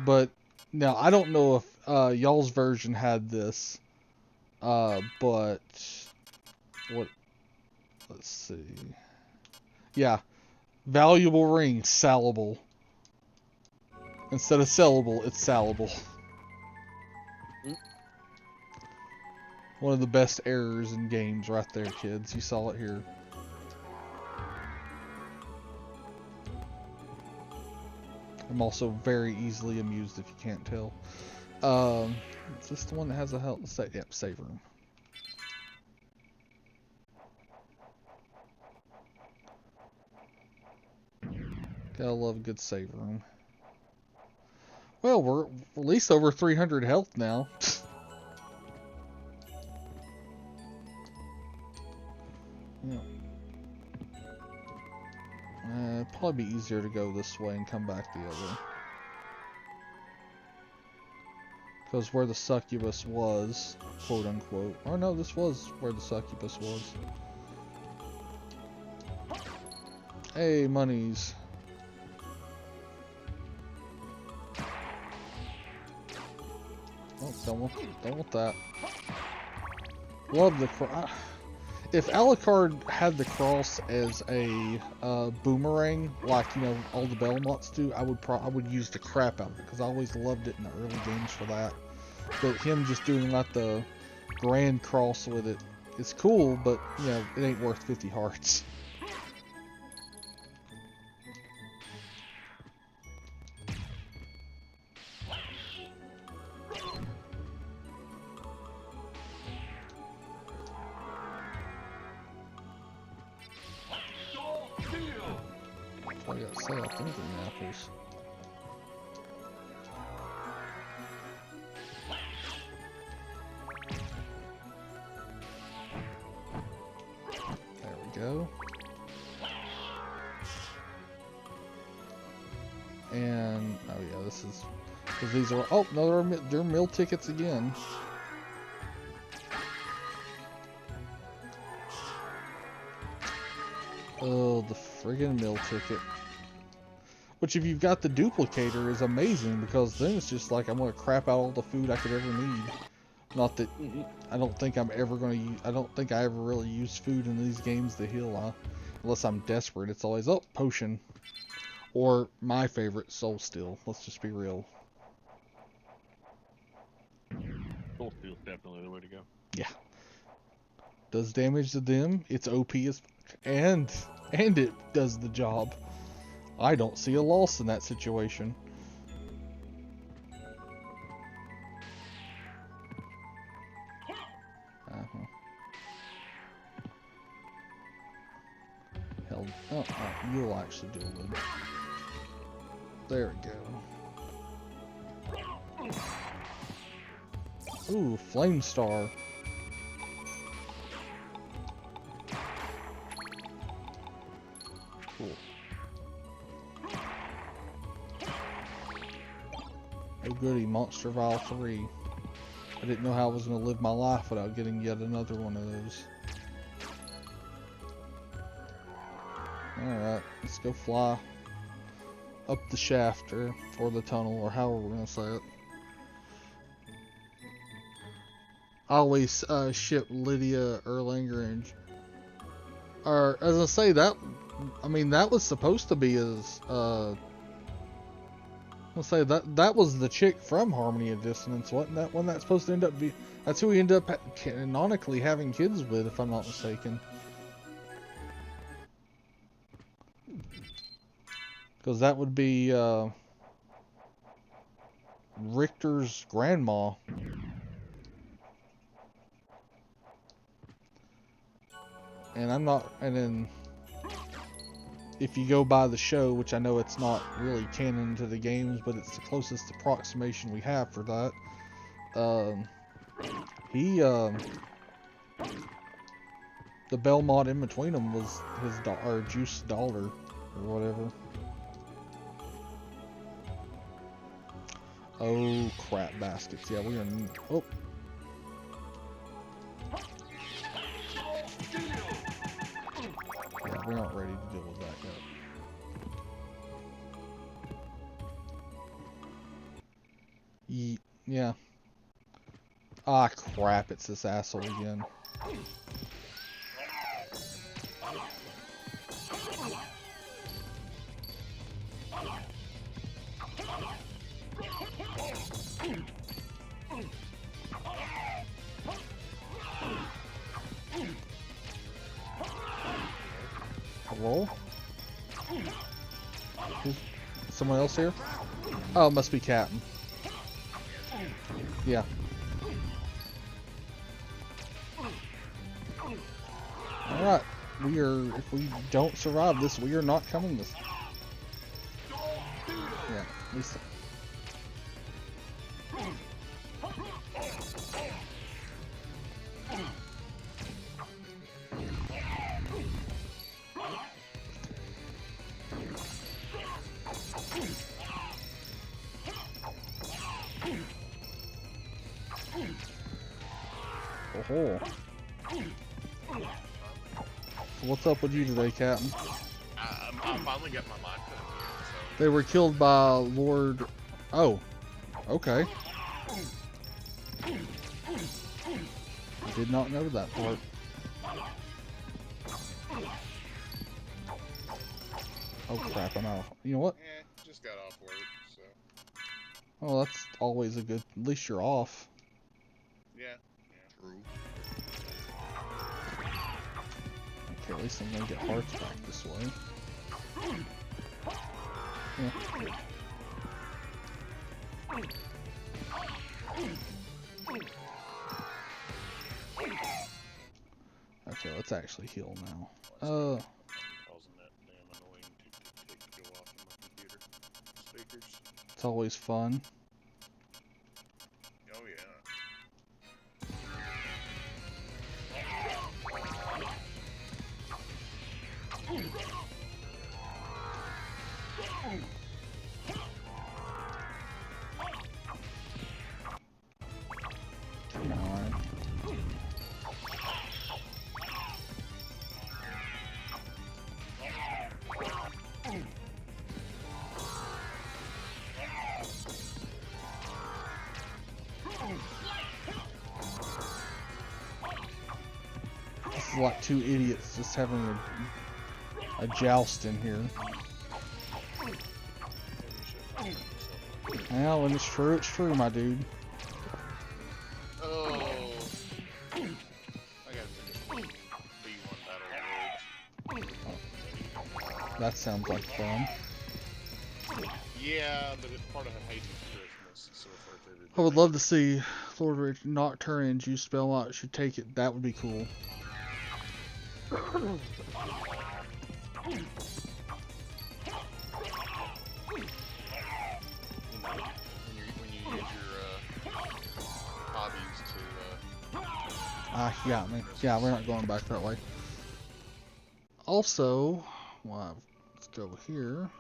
But now I don't know if y'all's version had this, but what? Let's see. Yeah, valuable ring, salable. Instead of sellable, it's salable. One of the best errors in games, right there, kids. You saw it here. I'm also very easily amused if you can't tell. Is this the one that has a health? Yep, save room. Gotta love a good save room. Well, we're at least over 300 health now. Yeah. It'd probably be easier to go this way and come back the other. Because where the succubus was, quote unquote. Or no, this was where the succubus was. Hey, monies. Oh, don't want that. Love the cry. if Alucard had the cross as a boomerang, like all the Belmonts do, I would use the crap out of it because I always loved it in the early games for that. But him just doing like the grand cross with it, it's cool, but it ain't worth 50 hearts. I gotta say, I think they're apples. There we go. And oh yeah, this is because these are no, they're meal tickets again. Oh, the friggin' meal ticket. Which, if you've got the duplicator, is amazing because then it's just like I'm gonna crap out all the food I could ever need. Not that I don't think I'm ever gonna use. I don't think I ever really use food in these games to heal, unless I'm desperate. It's always potion, or my favorite, soul steal. Let's just be real. Soul steal's definitely the way to go. Yeah. Does damage to them. It's OP and it does the job. I don't see a loss in that situation. Hell, oh, you'll actually do it. There we go. Ooh, Flame Star. Cool. Oh goody, Monster Vial 3. I didn't know how I was going to live my life without getting yet another one of those. Alright, let's go fly up the shaft or the tunnel, or however we're going to say it. I always ship Lydia, Erlanger, and... Or, as I say, that was supposed to be as... I'll say that was the chick from Harmony of Dissonance, wasn't that one that's supposed to end up be? That's who we end up canonically having kids with, if I'm not mistaken. Because that would be Richter's grandma. And then if you go by the show, which I know it's not really canon to the games, but it's the closest approximation we have for that. The Belmont in between them was his Juice's daughter, or whatever. Oh crap, baskets! Yeah, we are. Oh. Yeah, we're not ready to deal with that yet. Yeah. Ah, crap, it's this asshole again. Hello? Is someone else here? Oh, it must be Captain. Yeah. Alright, if we don't survive this, we are not coming this. Yeah, at least. Oh. What's up with you today, Captain? I finally got my mind put here, so... They were killed by Lord... Oh. Okay. I did not know that part. Oh crap, I'm out. You know what? Just got off work, so. Oh, that's always a good. At least you're off. Yeah. True. Okay, at least I'm gonna get hearts back this way. Yeah. Okay, let's actually heal now. Causing that damn annoying tick to go off on my computer. Speakers. It's always fun. Oh yeah. Come on. This is like two idiots just having a joust in here. Well, when it's true, my dude. Oh. I gotta finish B1 battle roads. That sounds like fun. Yeah, but it's part of Hades Christmas, so it's worth every I would day. love to see Lord Rich Nocturne use spell out. Should take it. That would be cool. When you use your hobbies to Ah, you got me. Yeah, we're not going back that way. Also, well, let's go here.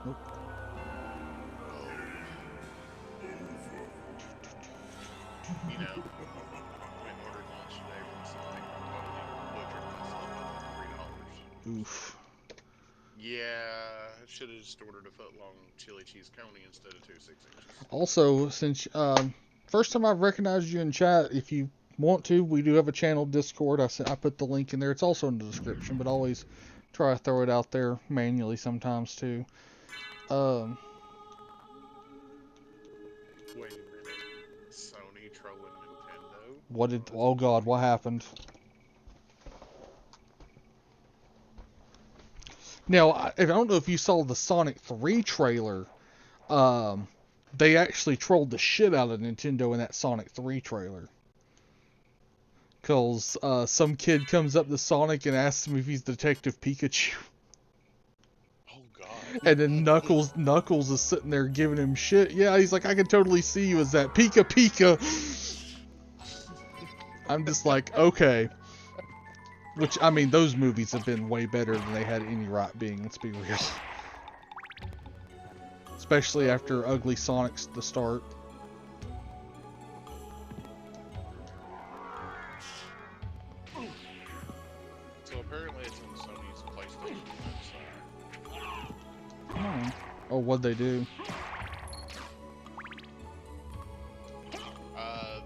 Nope. you know, when ordered lunch today from Sonic, I totally butchered myself with like $3. Oof. Yeah, I should have just ordered a foot-long chili cheese coney instead of 2 6-inches. Also, since first time I've recognized you in chat, if you want to, we do have a channel Discord. I put the link in there. It's also in the description, but always try to throw it out there manually sometimes too. Wait a minute. Sony trolling Nintendo? What did? Oh God, what happened? Now, I don't know if you saw the Sonic 3 trailer. They actually trolled the shit out of Nintendo in that Sonic 3 trailer. Because some kid comes up to Sonic and asks him if he's Detective Pikachu. Oh god. And then Knuckles is sitting there giving him shit. Yeah, he's like, I can totally see you as that Pika Pika. I'm just like, okay. Which, I mean, those movies have been way better than they had any right being, let's be real. Especially after Ugly Sonic's the start. So apparently it's on Sony's PlayStation website. Oh, what'd they do?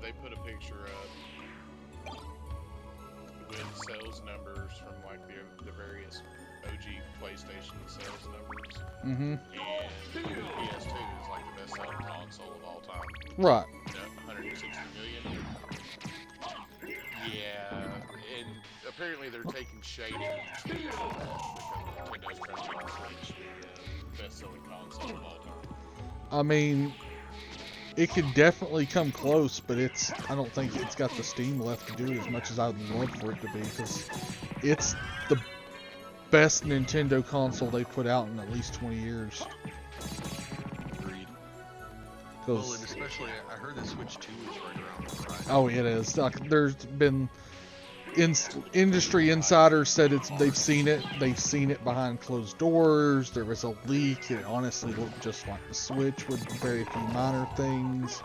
They put a picture up with sales numbers from like the various OG PlayStation sales numbers. Mm-hmm. And PS2 is like the best selling console of all time. Right. 160 million. Yeah, and apparently they're taking shade at Nintendo because Nintendo's trying to make Switch the best-selling console of all time. I mean, it could definitely come close, but I don't think it's got the steam left to do it as much as I would love for it to be, because it's the best Nintendo console they put out in at least 20 years. Agreed. Well, and 'Cause, especially, I heard that Switch 2 is right around the corner. oh, it is. Like, there's been industry insiders said they've seen it behind closed doors. There was a leak. It honestly looked just like the Switch with very few minor things.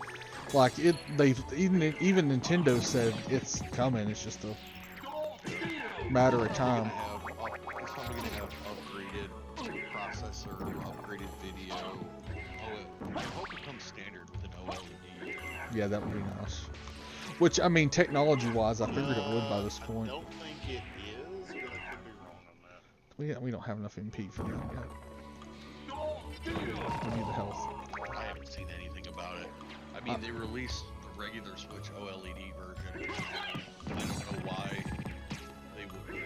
Like even Nintendo said it's coming. It's just a matter of time. It's probably gonna have upgraded processor, upgraded video. I hope it comes standard with an OLED. Yeah, that would be nice. Which, I mean, technology-wise, I figured it would by this I point. don't think it is, but I could be wrong on that. We don't have enough MP for that yet. We need the health. I haven't seen anything about it. I mean, they released the regular Switch OLED version. I don't know why they would.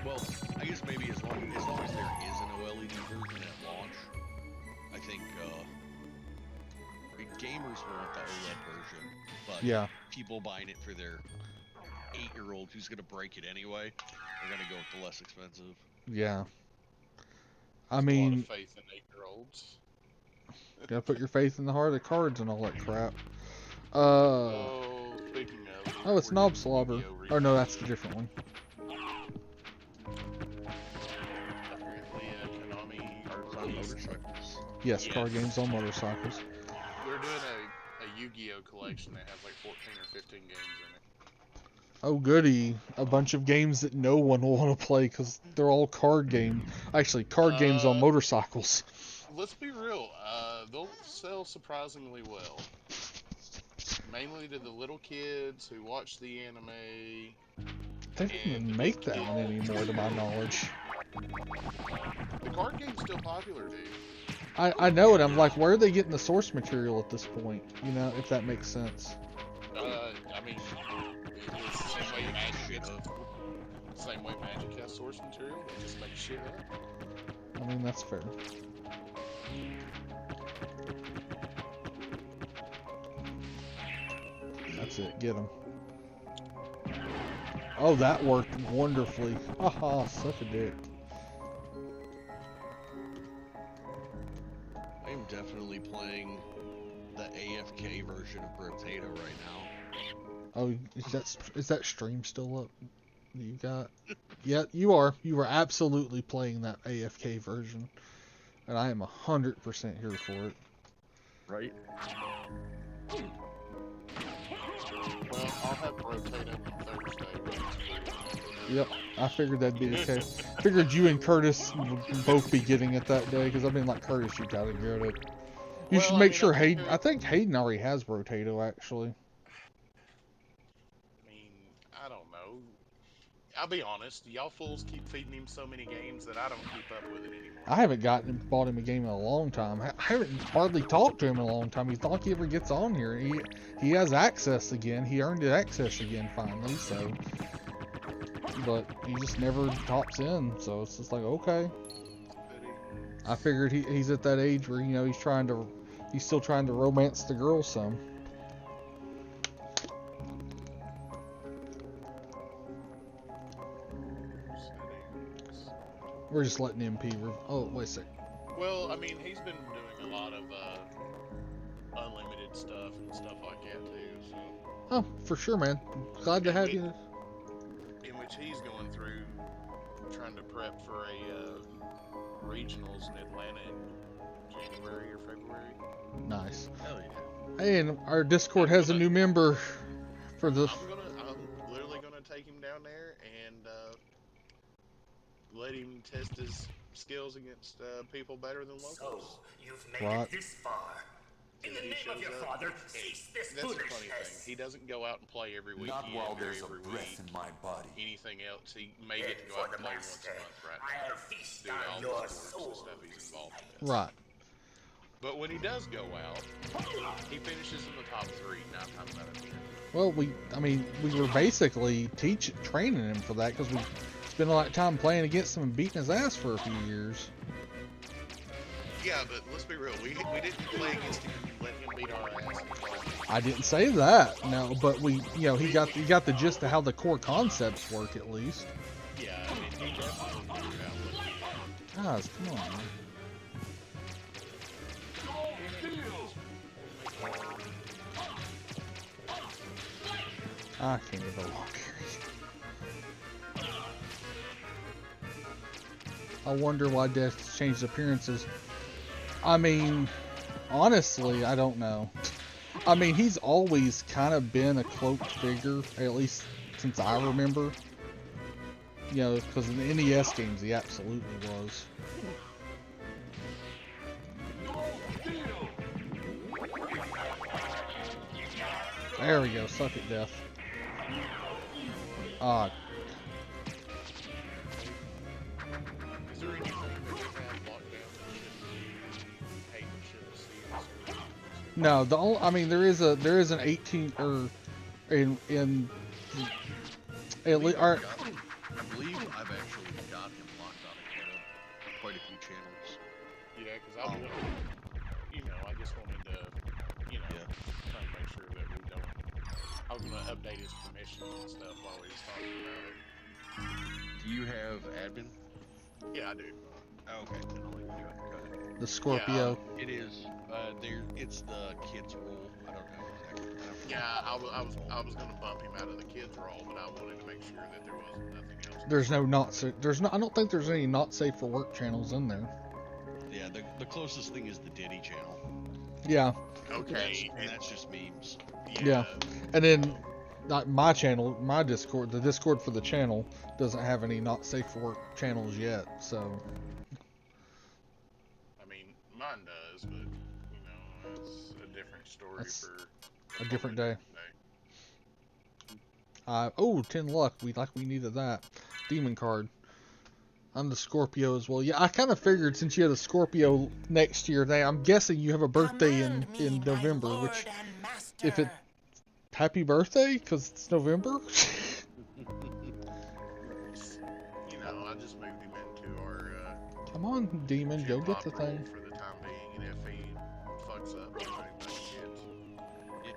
Well, I guess maybe as long as there is an OLED version at launch, I think gamers want the OLED version, but Yeah. people buying it for their 8-year-old who's gonna break it anyway are gonna go with the less expensive. Yeah. I A lot mean, of faith in 8-year-olds. gotta put your faith in the heart of the cards and all that crap. Oh, speaking of. Oh, it's we're Knob doing Slobber. Yu-Gi-Oh! Oh no, that's the different one. Apparently, Konami Cards on motorcycles. Yes, Yes. card games on motorcycles. They're doing a Yu-Gi-Oh! Collection that has like 14 or 15 games in it. Oh goody, a bunch of games that no one will want to play because they're all card game. Actually, card games on motorcycles. Let's be real, they'll sell surprisingly well. Mainly to the little kids who watch the anime. They don't even make that one anymore, to my knowledge. The card game's still popular, dude. I know it. I'm like, where are they getting the source material at this point? You know, if that makes sense. I mean, it's the same way Magic has source material. They just make shit up. I mean, that's fair. That's it. Get him. Oh, that worked wonderfully. Haha, such a dick. I am definitely playing the AFK version of Potato right now. Oh, is that stream still up? You got? Yeah, you are. You are absolutely playing that AFK version, and I am 100% here for it. Right? Well, I'll have Potato on Thursday. Yep, I figured that'd be okay. Figured you and Curtis would both be getting it that day, because I've been like, Curtis, you gotta get it. You should make sure Hayden. I think Hayden already has Rotato, actually. I mean, I don't know. I'll be honest, y'all fools keep feeding him so many games that I don't keep up with it anymore. I haven't bought him a game in a long time. I haven't hardly talked to him in a long time. He's not like he ever gets on here. He has access again. He earned the access again finally, so. But he just never tops in, so it's just like, okay. I figured he's at that age where, you know, he's still trying to romance the girl some. We're just letting MP. Oh, wait a sec. Well, I mean, he's been doing a lot of unlimited stuff and stuff like that too. So. Oh, for sure, man. Glad to have you. In which he's going through trying to prep for a regionals in Atlanta in January or February. Nice. Hell yeah. Hey, and our Discord has a new member for the. I'm literally gonna take him down there and let him test his skills against people better than locals. So, you've made What? it this far. In the He name of shows your up. father, cease this That's the funny thing. foolishness. He doesn't go out and play every week. Not He while every there's a breath week. in my body. Anything else, he may Then get to go for out the and play once master, a month, right? I'll feast Due to all on the your sports and soul. stuff he's involved in. Right. But when he does go out, he finishes in the top 3 9 times out of 10. Well, we were basically training him for that because we spent a lot of time playing against him and beating his ass for a few years. Yeah, but let's be real. We didn't play against him and let him beat our ass. I didn't say that, no, but he got the gist of how the core concepts work at least. Yeah, I mean, he definitely figured out what he did. Guys, come on. Man. I can't even walk here. I wonder why Death changed appearances. I mean, honestly, I don't know. I mean, he's always kind of been a cloaked figure, at least since I remember. You know, because in the NES games, he absolutely was. There we go. Suck it, death. Ah, Is there anything that you have locked down that you hate and shouldn't see in the server? no. I mean, there is an 18 or in at least. I believe I've actually got him locked on quite a few channels. Yeah, because I wanted, I just wanted to, try and make sure that we don't. I was gonna update his permissions and stuff while we was talking about it. Do you have admin? Yeah, I do. Oh, okay, then I'll let you do it. Go ahead. The Scorpio. It is. It's the kids rule. I don't know exactly. Yeah, I was gonna bump him out of the kids role, but I wanted to make sure that there wasn't nothing else. There's no not safe. There's not. I don't think there's any not safe for work channels in there. Yeah, the closest thing is the Diddy channel. Yeah. Okay. And that's just memes. Yeah. And then, not my channel, my Discord, the Discord for the channel doesn't have any not safe for work channels yet. So. I mean, mine does, but it's a different story That's for a different day. Oh, 10 luck. We needed that. Demon card. I'm the Scorpio as well. Yeah, I kind of figured since you had a Scorpio next year, I'm guessing you have a birthday in November, which, if it, happy birthday, because it's November. I just moved him into our, Come on, demon, go gym get the pop role thing. for the time being, and if he fucks up, we'll put him back in kids.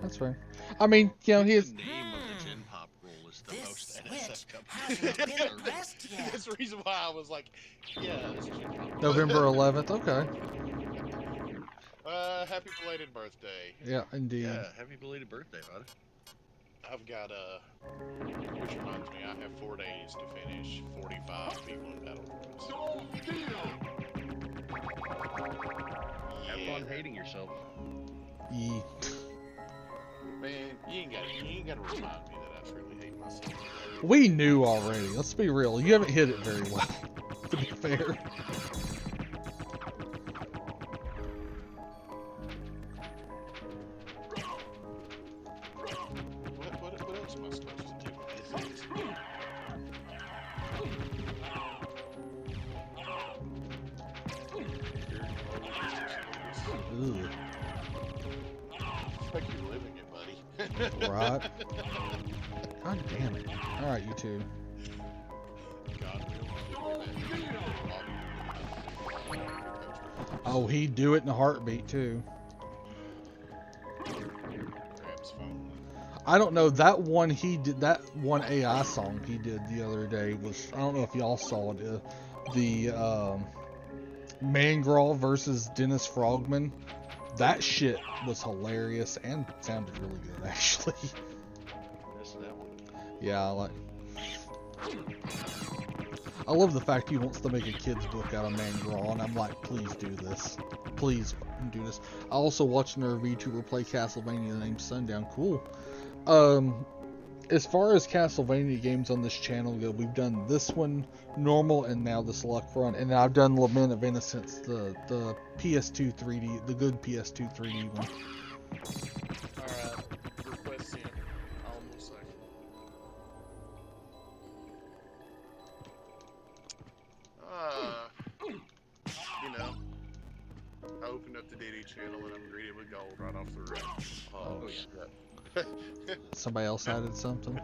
That's right. I mean, he is. The name of the Gen Pop rule is the This most switch NSF hasn't company. been pressed yet. That's the reason why I was like, yeah, it's Gym Pop. November 11th. Okay. Happy belated birthday. Yeah, indeed. Yeah, happy belated birthday, bud. I've got which reminds me, I have 4 days to finish 45 V1 battle rooms. Have fun hating yourself. Ye. Man, you ain't gotta remind me that I truly hate myself. We knew already. Let's be real. You haven't hit it very well, to be fair. What else am I supposed to do? Ugh. It's like you're living it, buddy. Right. God damn it. Alright, you two. God, Oh, he'd do it in a heartbeat, too. Grabs phone. I don't know, that one he did, that one AI song he did the other day was, I don't know if y'all saw it, the Mangraw versus Dennis Frogman. That shit was hilarious and sounded really good, actually. Missed that one. Yeah, I love the fact he wants to make a kid's book out of Mangraw, and I'm like, please do this. Please fucking do this. I also watched another VTuber play Castlevania named Sundown. Cool. As far as Castlevania games on this channel go, we've done this one, normal, and now this luck run. And I've done Lament of Innocence, the PS2 3D, the good PS2 3D one. Alright, request sent. Almost second. I opened up the Diddy channel and I'm greeted with gold right off the rip. Oh, shit. Somebody else added something.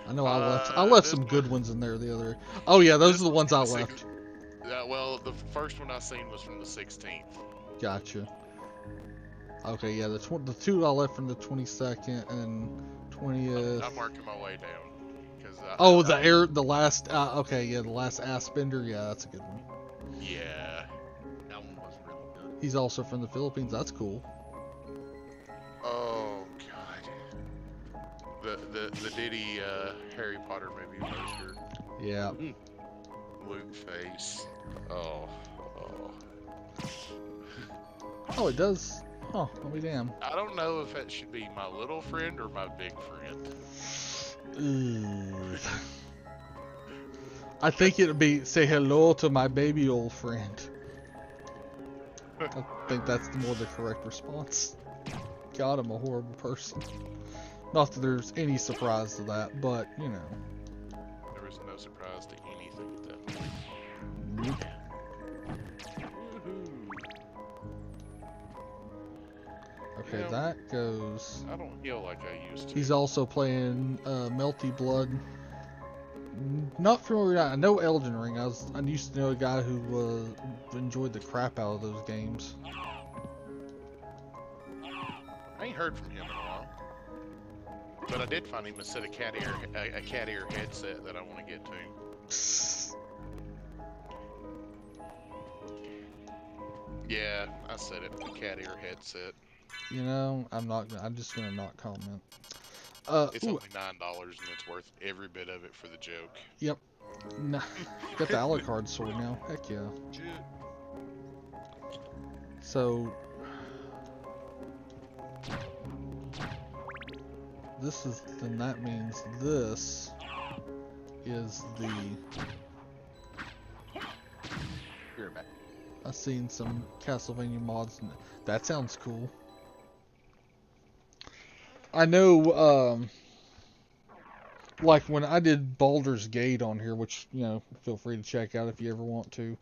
I know I left some good ones in there the other. Oh yeah, those are the ones I left. Well, the first one I seen was from the 16th. Gotcha. Okay, yeah, the two I left from the 22nd and 20th. I'm marking my way down. Oh, the last. Okay, yeah, the last ass bender. Yeah, that's a good one. Yeah. That one was really good. He's also from the Philippines. That's cool. Oh god. The Diddy Harry Potter movie poster. Yeah. Luke face. Oh. Oh, it does. Oh, I'll be damned. I don't know if that should be my little friend or my big friend. Ooh. I think it'd be say hello to my baby old friend. I think that's more the correct response. God, I'm a horrible person. Not that there's any surprise to that, but, you know. There was no surprise to anything at that point. Nope. Woohoo! Okay, You know, that goes... I don't heal like I used to. He's also playing Melty Blood. Not familiar. I know Elden Ring. I used to know a guy who enjoyed the crap out of those games. I ain't heard from him in a while. But I did find him a set of cat ear headset that I want to get to. Yeah, I said it. A cat ear headset. You know, I'm just gonna not comment. It's ooh, only $9 and it's worth every bit of it for the joke. Yep. Nah, got the Alucard sword now. Heck yeah. So this is then that means this is the. You're back. I've seen some Castlevania mods. And that sounds cool. I know, like when I did Baldur's Gate on here, which, you know, feel free to check out if you ever want to.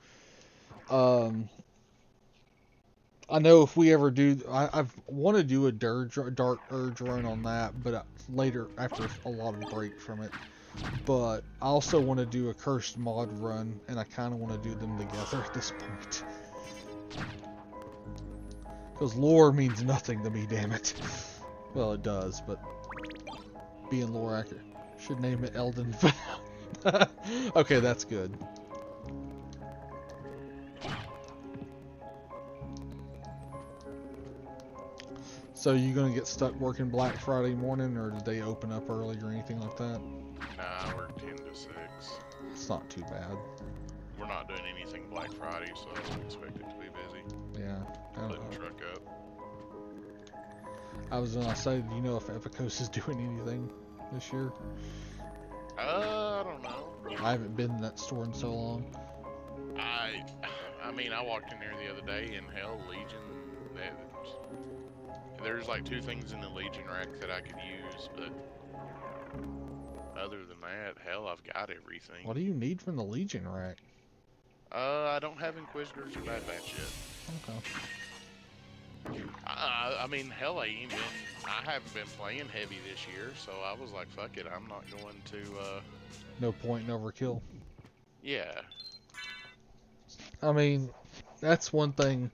I know if we ever do, I want to do a Dark Urge run on that, but later, after a lot of break from it. But I also want to do a Cursed mod run, and I kind of want to do them together at this point. Because lore means nothing to me, damn it. Well, it does, but being lore accurate. Should name it Elden. Okay, that's good. So you gonna get stuck working Black Friday morning, or did they open up early or anything like that? Nah, we're 10 to 6. It's not too bad. We're not doing anything Black Friday, so I don't expect it to be busy. Yeah. I don't Putting know. truck up. I was gonna say, do you know if Epicos is doing anything this year? I don't know. I haven't been in that store in so long. I mean, I walked in there the other day, and hell, Legion, there's like 2 things in the Legion rack that I could use, but other than that, hell, I've got everything. What do you need from the Legion rack? I don't have Inquisitors or Bad Batch yet. Okay. I mean, hell, I haven't been playing heavy this year, so I was like, fuck it, I'm not going to, No point in overkill. yeah. I mean, that's one thing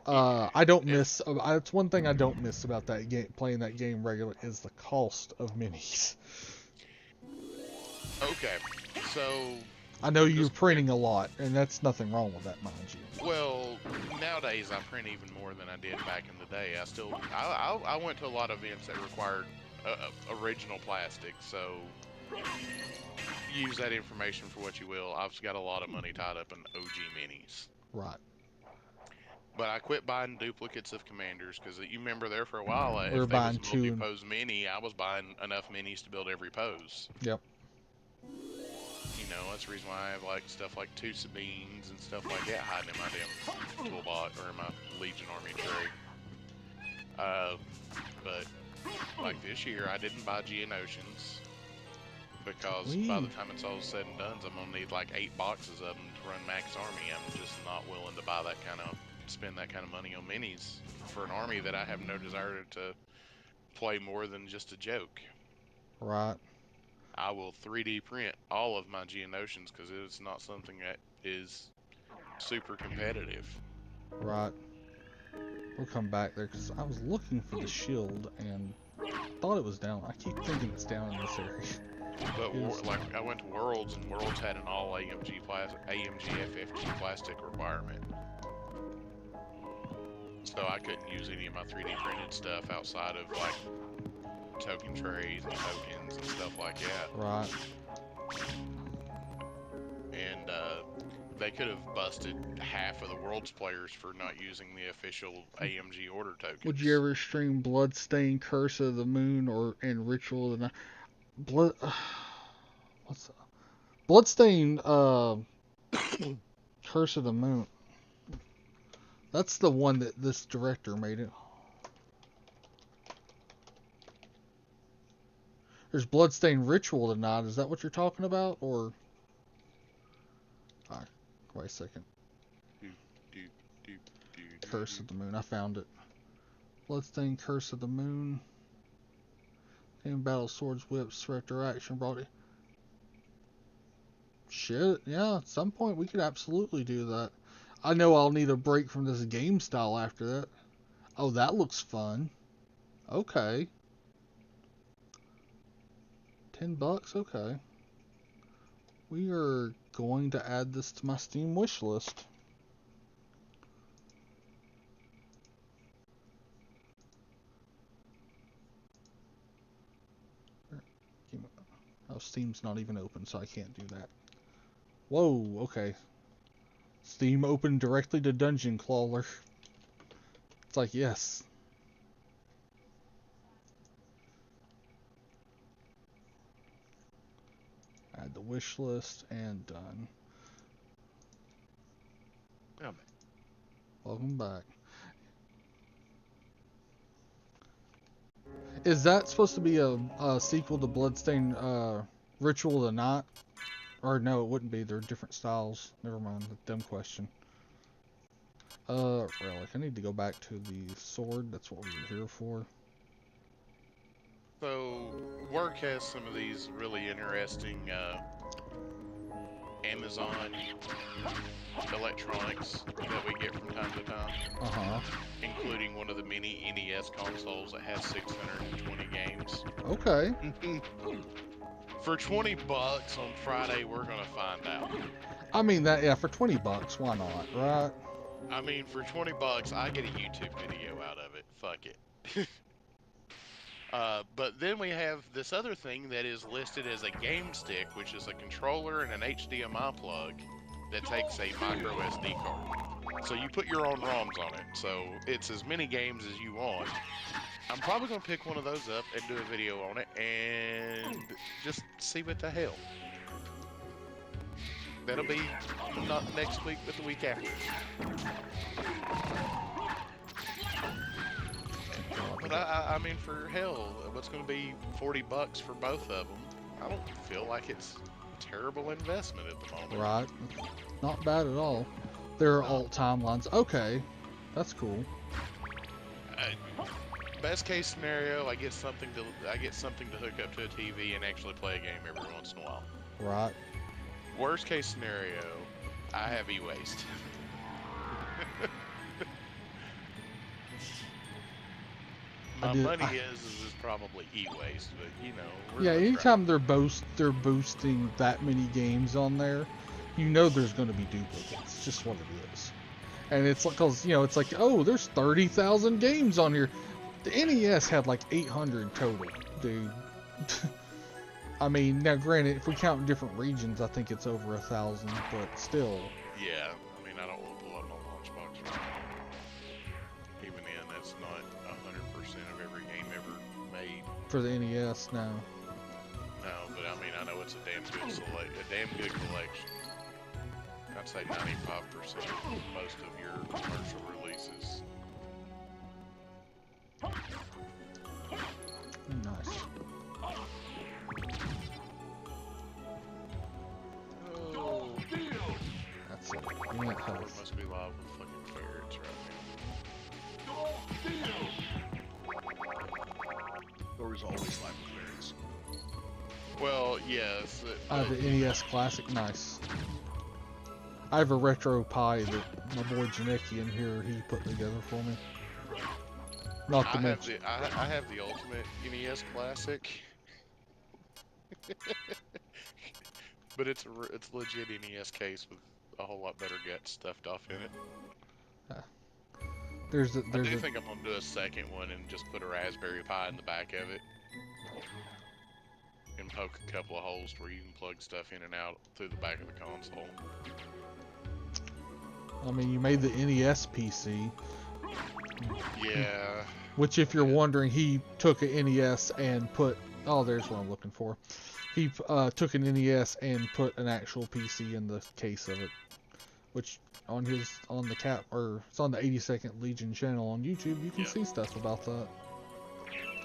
I don't miss. It's one thing I don't miss about that game, playing that game regularly, is the cost of minis. Okay, so I know you're printing a lot, and that's nothing wrong with that, mind you. well, nowadays I print even more than I did back in the day. I went to a lot of events that required original plastic, so use that information for what you will. I've got a lot of money tied up in OG minis. Right. But I quit buying duplicates of commanders because you remember there for a while, We were if there was buying a 2 multi-pose mini, I was buying enough minis to build every pose. Yep. You know, that's the reason why I have like stuff like 2 Sabines and stuff like that hiding in my damn toolbox or in my Legion army tray. But like this year, I didn't buy Geonosians because by the time it's all said and done, I'm gonna need like 8 boxes of them to run max army. I'm just not willing to buy that kind of, spend that kind of money on minis for an army that I have no desire to play more than just a joke. Right. I will 3D print all of my Geonosians because it's not something that is super competitive. Right. We'll come back there because I was looking for the shield and thought it was down. I keep thinking it's down in this area. But like I went to Worlds, and Worlds had an all AMG FFG plastic requirement, so I couldn't use any of my 3D printed stuff outside of like token trays and tokens and stuff like that. Right. And they could have busted half of the Worlds players for not using the official AMG order tokens. Would you ever stream Bloodstained Curse of the Moon and Ritual of the Night? What's that? Bloodstained Curse of the Moon. That's the one that this director made it. There's Bloodstained Ritual tonight. Is that what you're talking about? Or... Alright, wait a second. Curse of the Moon. I found it. Bloodstained Curse of the Moon. Game battle, swords, whips, spectre action, body. Shit, yeah, at some point we could absolutely do that. I know I'll need a break from this game style after that. Oh, that looks fun. Okay. $10, okay. We are going to add this to my Steam wish list. Oh, Steam's not even open, so I can't do that. Whoa, okay. Steam opened directly to Dungeon Crawler. It's like, yes. Add the wish list and done. Welcome back. Is that supposed to be a sequel to Bloodstained Ritual of the Night? Or no, it wouldn't be. They're different styles. Never mind. Dumb question. Relic. I need to go back to the sword. That's what we were here for. So, work has some of these really interesting Amazon electronics that we get from time to time. Uh-huh. Including one of the mini NES consoles that has 620 games. Okay. For $20 on Friday, we're gonna find out. I mean, that, yeah, for $20, why not, right? I mean, for $20, I get a YouTube video out of it. Fuck it. But then we have this other thing that is listed as a game stick, which is a controller and an HDMI plug that takes a micro SD card. So you put your own ROMs on it. So it's as many games as you want. I'm probably going to pick one of those up and do a video on it and just see what the hell. That'll be not next week, but the week after. But I mean, for hell, what's going to be $40 for both of them? I don't feel like it's a terrible investment at the moment. Right. Not bad at all. There are alt timelines. Okay. That's cool. Best case scenario, I get something to hook up to a TV and actually play a game every once in a while. Right. Worst case scenario, I have e-waste. My money is probably e-waste, but you know. Yeah, anytime they're boosting that many games on there, you know there's going to be duplicates. It's just what it is. And it's like, cause you know, it's like, oh, there's 30,000 games on here. The NES had like 800 total, dude. I mean, now granted, if we count different regions, I think it's over 1,000, but still. Yeah, I mean, I don't want to pull up my lunchbox right now. Even then, that's not 100% of every game ever made. For the NES, no. No, but I mean, I know it's a damn good collection. I'd say 95% of most of your commercial releases. Nice. Oh, That's it. it must be live with fucking ferrets right now. Or is always live with berries. Well, yes. The NES Classic, nice. I have a retro pie that my boy Janecki in here, he put together for me. Not to mention. I have the ultimate NES Classic. But it's legit NES case with a whole lot better guts stuffed off in it. I do think I'm gonna do a second one and just put a Raspberry Pi in the back of it. And poke a couple of holes where you can plug stuff in and out through the back of the console. I mean, you made the NES PC. Yeah. Which, if you're wondering, he took a NES and put... Oh, there's what I'm looking for. He took an NES and put an actual PC in the case of it. Which, it's on the 82nd Legion channel on YouTube, you can see stuff about that.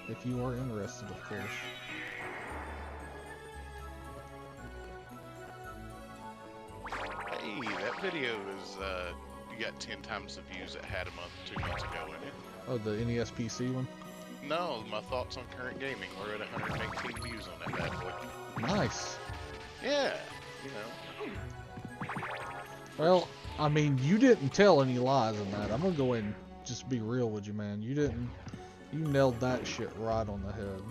If you are interested, of course. video is you got 10 times the views it had 2 months ago in it. Oh, the NES PC one? No, my thoughts on current gaming. We're at 118 views on that bad boy. Nice. Yeah, you know. Well, I mean, you didn't tell any lies in that. I'm gonna go ahead and just be real with you, man. You nailed that shit right on the head.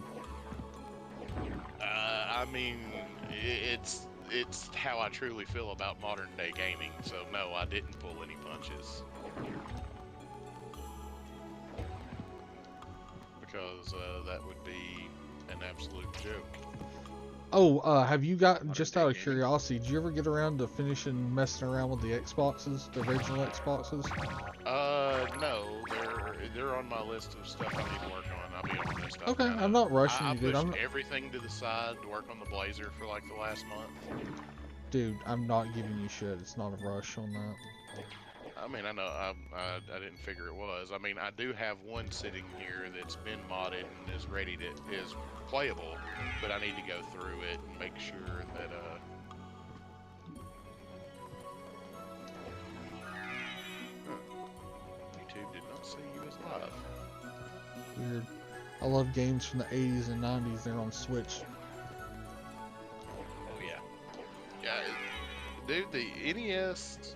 I mean, it's how I truly feel about modern day gaming. So no, I didn't pull any punches. Because that would be an absolute joke. Oh, have you got, Modern just day out of gaming. curiosity, did you ever get around to finishing messing around with the Xboxes, the original Xboxes? No, they're on my list of stuff I need to work on. I'll be honest. Okay, I'm not rushing I you, dude. pushed everything to the side to work on the Blazer for like the last month. Dude, I'm not giving you shit. It's not a rush on that. I mean, I know I didn't figure it was. I mean, I do have one sitting here that's been modded and is ready to is playable, but I need to go through it and make sure that YouTube did not see you as live. Weird. I love games from the 80s and 90s. They're on Switch. Oh yeah, yeah, dude. The NES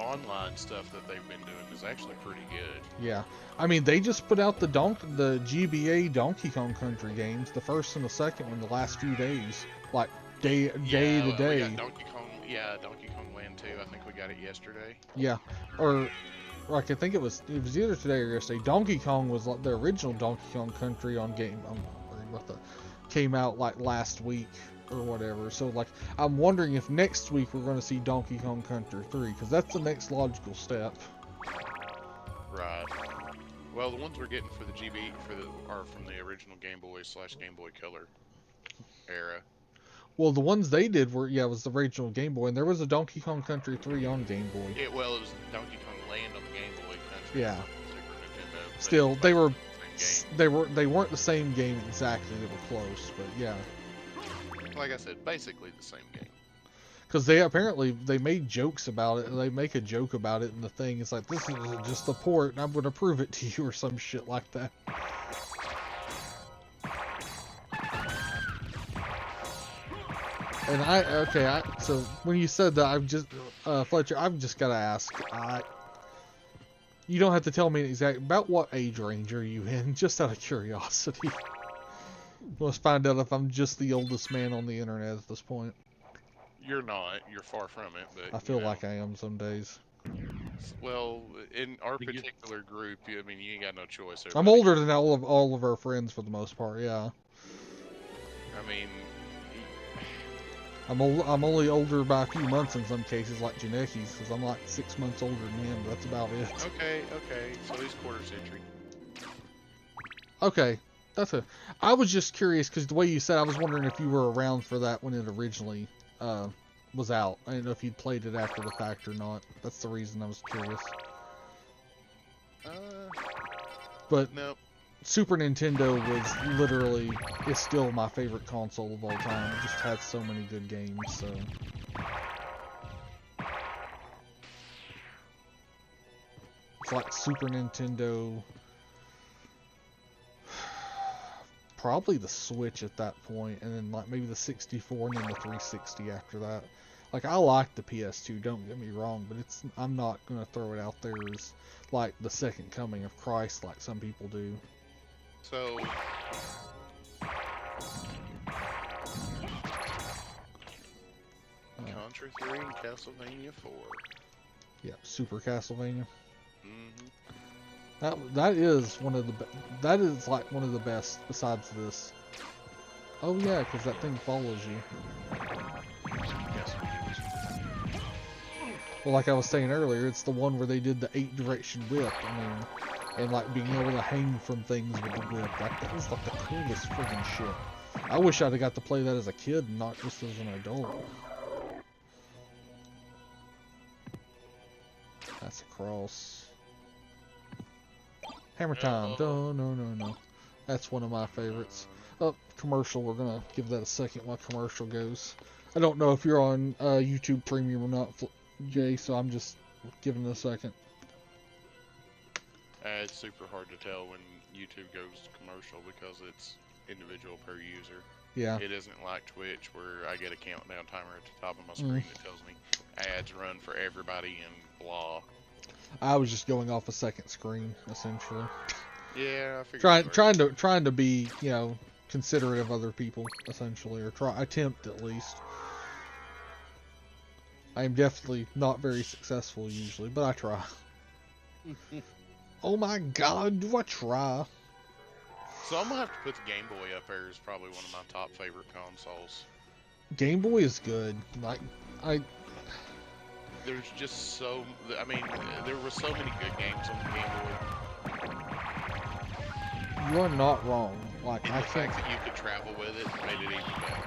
online stuff that they've been doing is actually pretty good. Yeah. I mean, they just put out the GBA Donkey Kong Country games, the first and the second one, the last few days. Like, day to We day. got Donkey Kong Land 2. I think we got it yesterday. Yeah. Or, like, I think it was either today or yesterday. Donkey Kong was like the original Donkey Kong Country on came out like last week or whatever. So like, I'm wondering if next week we're going to see Donkey Kong Country 3, because that's the next logical step. Right. Well, the ones we're getting for the GB are from the original Game Boy / Game Boy Color era. Well, the ones they did were, yeah, it was the original Game Boy, and there was a Donkey Kong Country 3 on Game Boy. It was Donkey Kong Land on the Game Boy Country. Yeah. on Super Nintendo, but Still, it's they like were the same game. they weren't the same game exactly. They were close, but yeah. Like I said, basically the same game. Because they made jokes about it. They make a joke about it in the thing. It's like, this is just a port, and I'm going to prove it to you, or some shit like that. And so when you said that, Fletcher, I've just got to ask. You don't have to tell me about what age range are you in, just out of curiosity. Let's find out if I'm just the oldest man on the internet at this point. You're not. You're far from it. But I feel like I am some days. Well, in our Think you- particular group, I mean, you ain't got no choice. I'm Everybody- older than all of our friends for the most part. Yeah, I mean, I'm only older by a few months in some cases, like Janeki's, because I'm like 6 months older than him. But that's about it. okay. So he's quarter century. Okay, I was just curious because the way you said, I was wondering if you were around for that when it originally was out. I didn't know if you'd played it after the fact or not. That's the reason I was curious. But No. Super Nintendo is still my favorite console of all time. It just has so many good games, so. It's like Super Nintendo, probably the Switch at that point, and then like maybe the 64 and then the 360 after that. Like, I like the PS2, don't get me wrong, but I'm not gonna throw it out there as like the second coming of Christ like some people do. So. Contra 3 and Castlevania 4. Yeah, Super Castlevania. Mm-hmm. That is one of that is like one of the best besides this. Oh yeah, because that thing follows you. Yes, we do. Well, like I was saying earlier, it's the one where they did the 8-direction whip. I mean, and like being able to hang from things with the whip. That was like the coolest friggin' shit. I wish I'd have got to play that as a kid and not just as an adult. That's a cross. Hammer time. No. That's one of my favorites. Oh, commercial. We're gonna give that a second while commercial goes. I don't know if you're on YouTube Premium or not, Jay, so I'm just giving it a second. It's super hard to tell when YouTube goes commercial because it's individual per user. Yeah. It isn't like Twitch where I get a countdown timer at the top of my screen that tells me ads run for everybody and blah. I was just going off a second screen, essentially. Yeah, I figured. Trying to be, you know, considerate of other people, essentially, or attempt at least. I am definitely not very successful usually, but I try. Oh my god, do I try? So I'm gonna have to put the Game Boy up there as probably one of my top favorite consoles. Game Boy is good. Like, There's just so, I mean, there were so many good games on the Game Boy. You are not wrong. Like, And I the think fact that you could travel with it made it even better.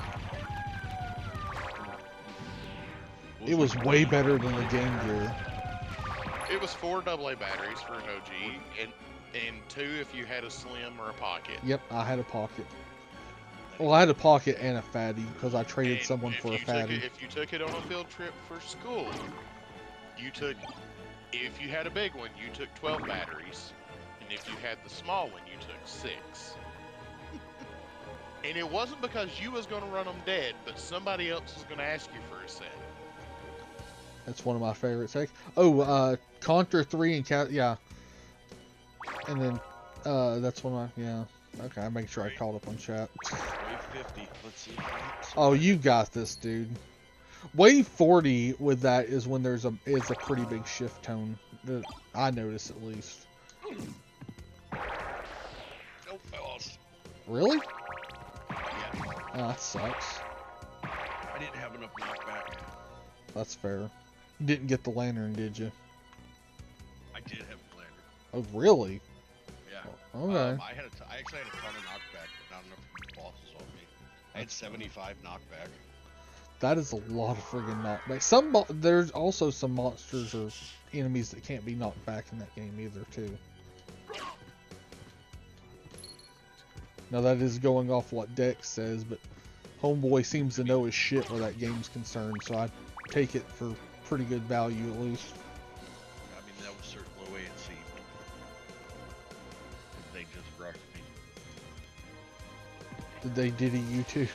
it was way better than the Game Gear. It was 4 AA batteries for an OG, and 2 if you had a Slim or a Pocket. Yep, I had a Pocket. Well, I had a Pocket and a Fatty because I traded And someone for a Fatty. If you took it on a field trip for school, if you had a big one, you took 12 batteries. And if you had the small one, you took 6. And it wasn't because you was going to run them dead, but somebody else was going to ask you for a set. That's one of my favorites. Oh, Contra 3 and yeah. And then, that's one of my, yeah. Okay, I make sure I called up on chat. Wave 50. Let's see. Oh, you got this, dude. Wave 40 with that is when is a pretty big shift tone. That I notice at least. Nope, I lost. Really? Yeah, Oh, that sucks. I didn't have enough knockback. That's fair. You didn't get the lantern, did you? I did have the lantern. Oh, really? Yeah. Okay. I actually had a ton of knockback, but not enough bosses on me. I had 75 knockback. That is a lot of friggin' knockback. There's also some monsters or enemies that can't be knocked back in that game either, too. Now that is going off what Dex says, but Homeboy seems to know his shit where that game's concerned, so I take it for pretty good value at least. I mean, that was certainly the way it seemed. They just rushed me. Did they diddy you too?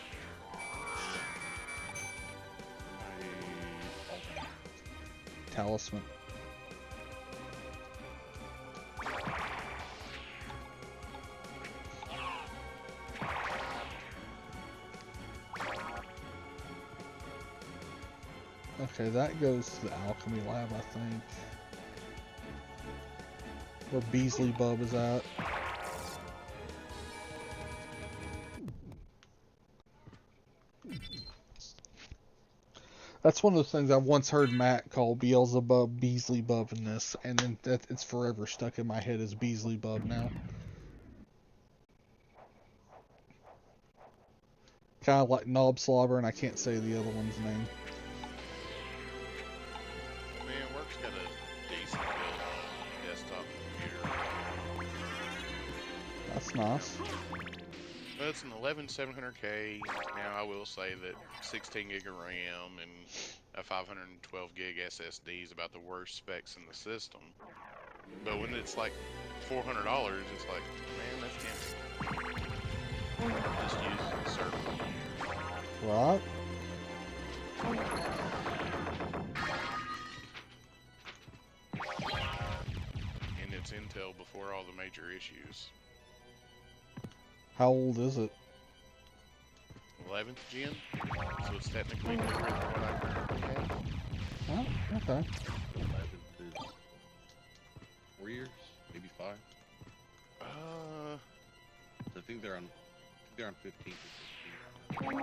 Talisman. Okay, that goes to the alchemy lab, I think. Where Beasley Bub is at. That's one of those things I once heard Matt call Beelzebub Beasley Bub in this, and then it's forever stuck in my head as Beasley Bub now. Kind of like Knob Slobber, and I can't say the other one's name. Man, Work's got a decent build on desktop computer. That's nice. Well, it's an 11700K. Now, I will say that 16 gig of RAM and a 512 gig SSD is about the worst specs in the system. But when it's like $400, it's like, man, that's tempting. Just use the server. Right? And it's Intel before all the major issues. How old is it? 11th gen, so it's technically newer than what I currently have. Oh, okay. 11 is 4 years, maybe 5. I think they're on 15 or 16.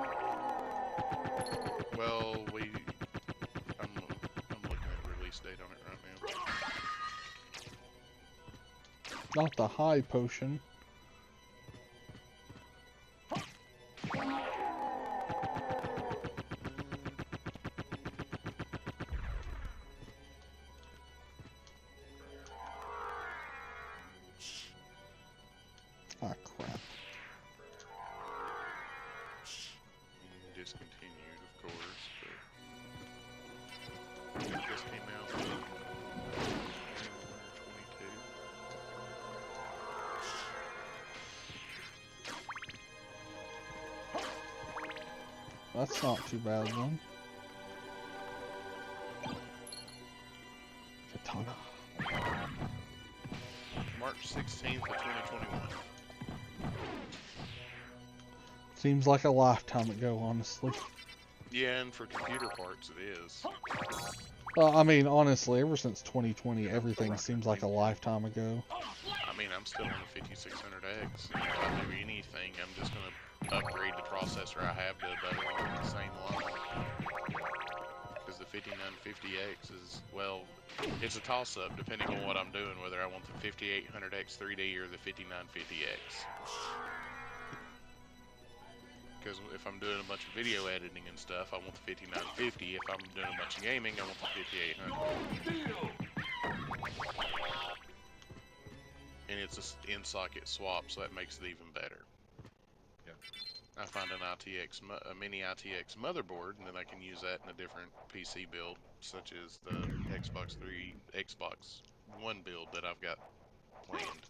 Well, I'm looking at the release date on it right now. Not the high potion. Ah, crap. Discontinued, of course. That's not too bad then. Katana. March 16th of 2021. Seems like a lifetime ago, honestly. Yeah, and for computer parts it is. I mean, honestly, ever since 2020, everything seems like a lifetime ago. I mean, I'm still on the 5600X. And if I do anything, I'm just going to upgrade the processor I have to a better one with the same line. Because the 5950X is, well, it's a toss-up depending on what I'm doing, whether I want the 5800X 3D or the 5950X. Because if I'm doing a bunch of video editing and stuff, I want the 5950. If I'm doing a bunch of gaming, I want the 5800. And it's a in-socket swap, so that makes it even better. Yeah. I find a mini ITX motherboard, and then I can use that in a different PC build, such as the Xbox One build that I've got planned.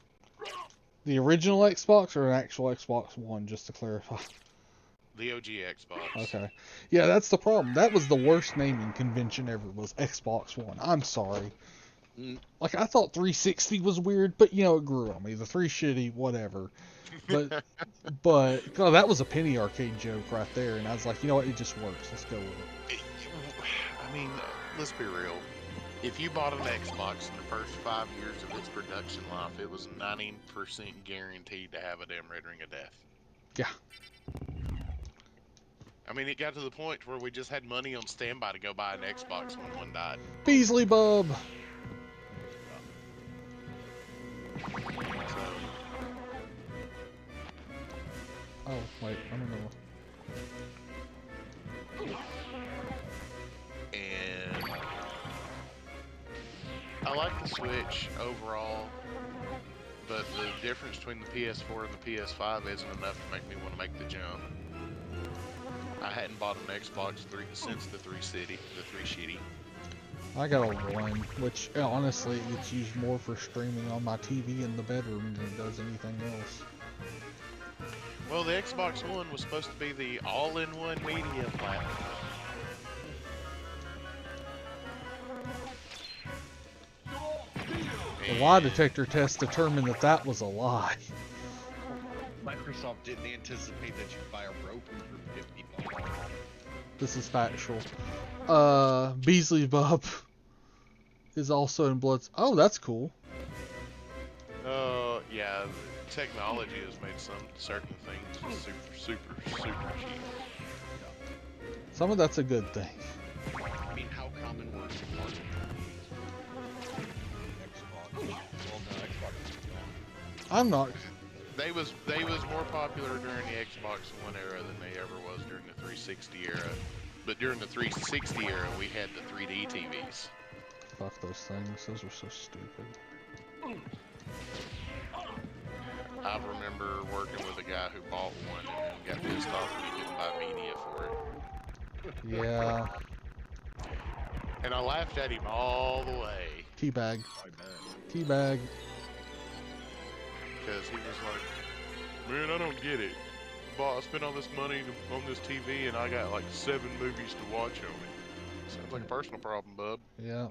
The original Xbox or an actual Xbox One, just to clarify? The OG Xbox. Okay. Yeah, that's the problem. That was the worst naming convention ever, was Xbox One. I'm sorry. Like, I thought 360 was weird, but, you know, it grew on me. The 3 shitty, whatever. But, God, that was a penny arcade joke right there, and I was like, you know what, it just works. Let's go with it. I mean, let's be real. If you bought an Xbox in the first 5 years of its production life, it was 90% guaranteed to have a damn Red Ring of Death. Yeah. I mean, it got to the point where we just had money on standby to go buy an Xbox when one died. Beasley Bub! So, Oh, wait, I don't know. and I like the Switch overall, but the difference between the PS4 and the PS5 isn't enough to make me want to make the jump. I hadn't bought an Xbox since the 360. I got a 1, which honestly it gets used more for streaming on my TV in the bedroom than it does anything else. Well, the Xbox One was supposed to be the all-in-one media platform. The lie detector test determined that that was a lie. Microsoft didn't anticipate that you'd buy a rope for $50. This is factual. Beasley Bub is also in Bloods. Oh, that's cool. Yeah, technology has made some certain things super cheap. Some of that's a good thing. I mean, how common were smart Xbox? Well, no, Xbox is gone. I'm not. They was more popular during the Xbox One era than they ever was during the 360 era. But during the 360 era, we had the 3D TVs. Fuck those things. Those are so stupid. I remember working with a guy who bought one and got pissed off when he didn't buy media for it. Yeah. And I laughed at him all the way. Teabag. I bet. Teabag. Because he was like, man, I don't get it. I spent all this money on this TV and I got like 7 movies to watch on it. Sounds like a personal problem, bub. Yeah.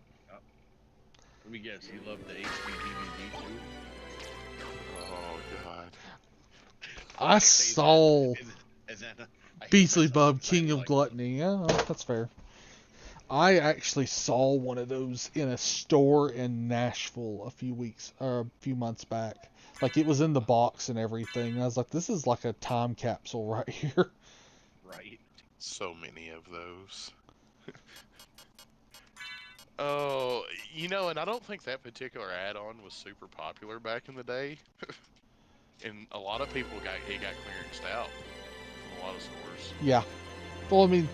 Let me guess, you love the HD DVD too? Oh, God. I saw Is that I hate Beasley myself Bub, for saying King it of like- Gluttony. Yeah, that's fair. I actually saw one of those in a store in Nashville a few months back. Like, it was in the box and everything. I was like, this is like a time capsule right here. Right. So many of those. Oh, you know, and I don't think that particular add-on was super popular back in the day. And a lot of people got clearanced out from a lot of stores. Yeah. Well, I mean,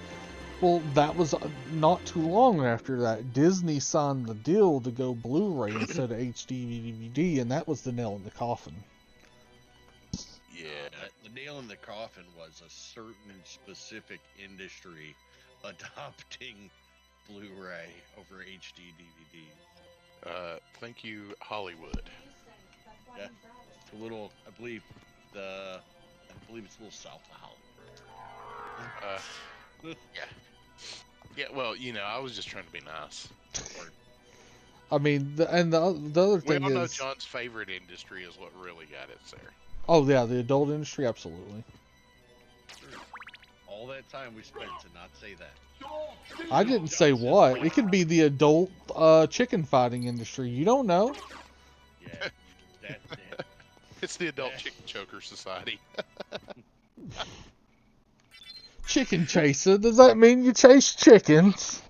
that was not too long after that. Disney signed the deal to go Blu-ray instead of HD DVD, and that was the nail in the coffin. Yeah. The nail in the coffin was a certain specific industry adopting Blu-ray over HD DVD. Thank you, Hollywood. Yeah, it's a little. I believe it's a little south of Hollywood. Yeah, well, I was just trying to be nice. I mean, the other We thing all know is, John's favorite industry is what really got us there. oh yeah, the adult industry, absolutely. All that time we spent to not say that. I didn't say what. It could be the adult chicken fighting industry. You don't know. Yeah, that. It's the Adult Chicken Choker Society. Chicken chaser. Does that mean you chase chickens?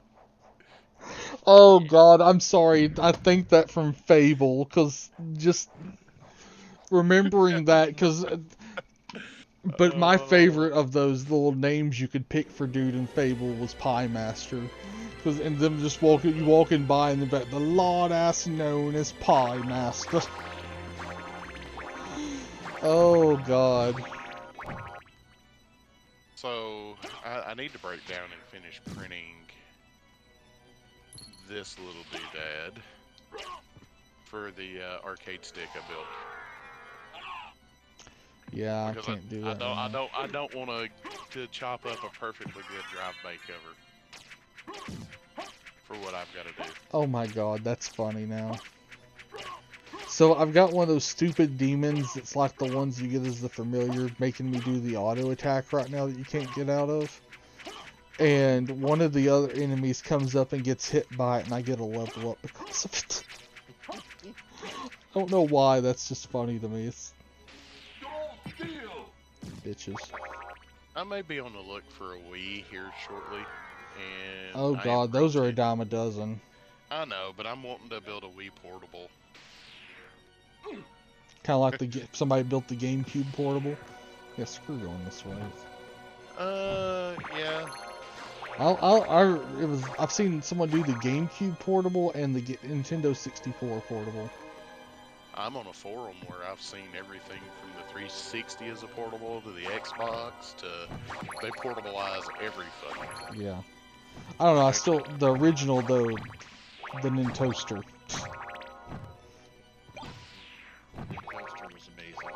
Oh God, I'm sorry. I think that from Fable, because just remembering that, because. But my favorite of those little names you could pick for dude in Fable was Pie Master. And them just walking by and the Lord ass known as Pie Master. Oh God. So, I need to break down and finish printing this little doodad for the arcade stick I built. Yeah, Because I can't do that. I don't want to chop up a perfectly good drive bay cover for what I've got to do. Oh my God, that's funny now. So I've got one of those stupid demons. It's like the ones you get as the familiar, making me do the auto attack right now that you can't get out of. And one of the other enemies comes up and gets hit by it, and I get a level up because of it. I don't know why. That's just funny to me. It's bitches. I may be on the look for a Wii here shortly. And Oh God, those are a dime a dozen. I know, but I'm wanting to build a Wii portable. Kind of like somebody built the GameCube portable. Yeah, screw going this way. Yeah. I've seen someone do the GameCube portable and the Nintendo 64 portable. I'm on a forum where I've seen everything from the 360 as a portable to the Xbox to they portabilize every fucking. Yeah. I don't know. The original though, the Nintoaster. Toaster was amazing.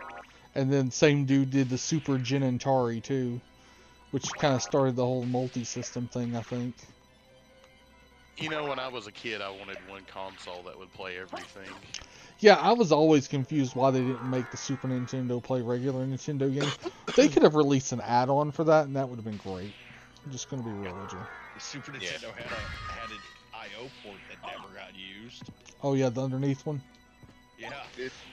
And then same dude did the Super Atari too, which kind of started the whole multi-system thing, I think. When I was a kid, I wanted one console that would play everything. Yeah, I was always confused why they didn't make the Super Nintendo play regular Nintendo games. They could have released an add-on for that, and that would have been great. I'm just gonna be real with you. The Super Nintendo had an I/O port that never got used. Oh yeah, the underneath one. Yeah.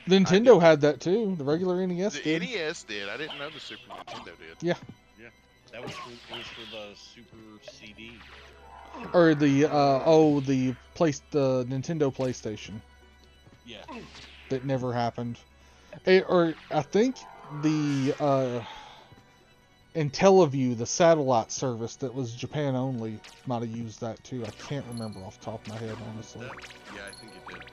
Nintendo had that too. The regular NES The did. NES did. I didn't know the Super Nintendo did. Yeah. That was for the Super CD. Or the Nintendo PlayStation. Yeah. That never happened. Or I think the IntelliView, the satellite service that was Japan only, might have used that too. I can't remember off the top of my head, honestly. Yeah, I think it did.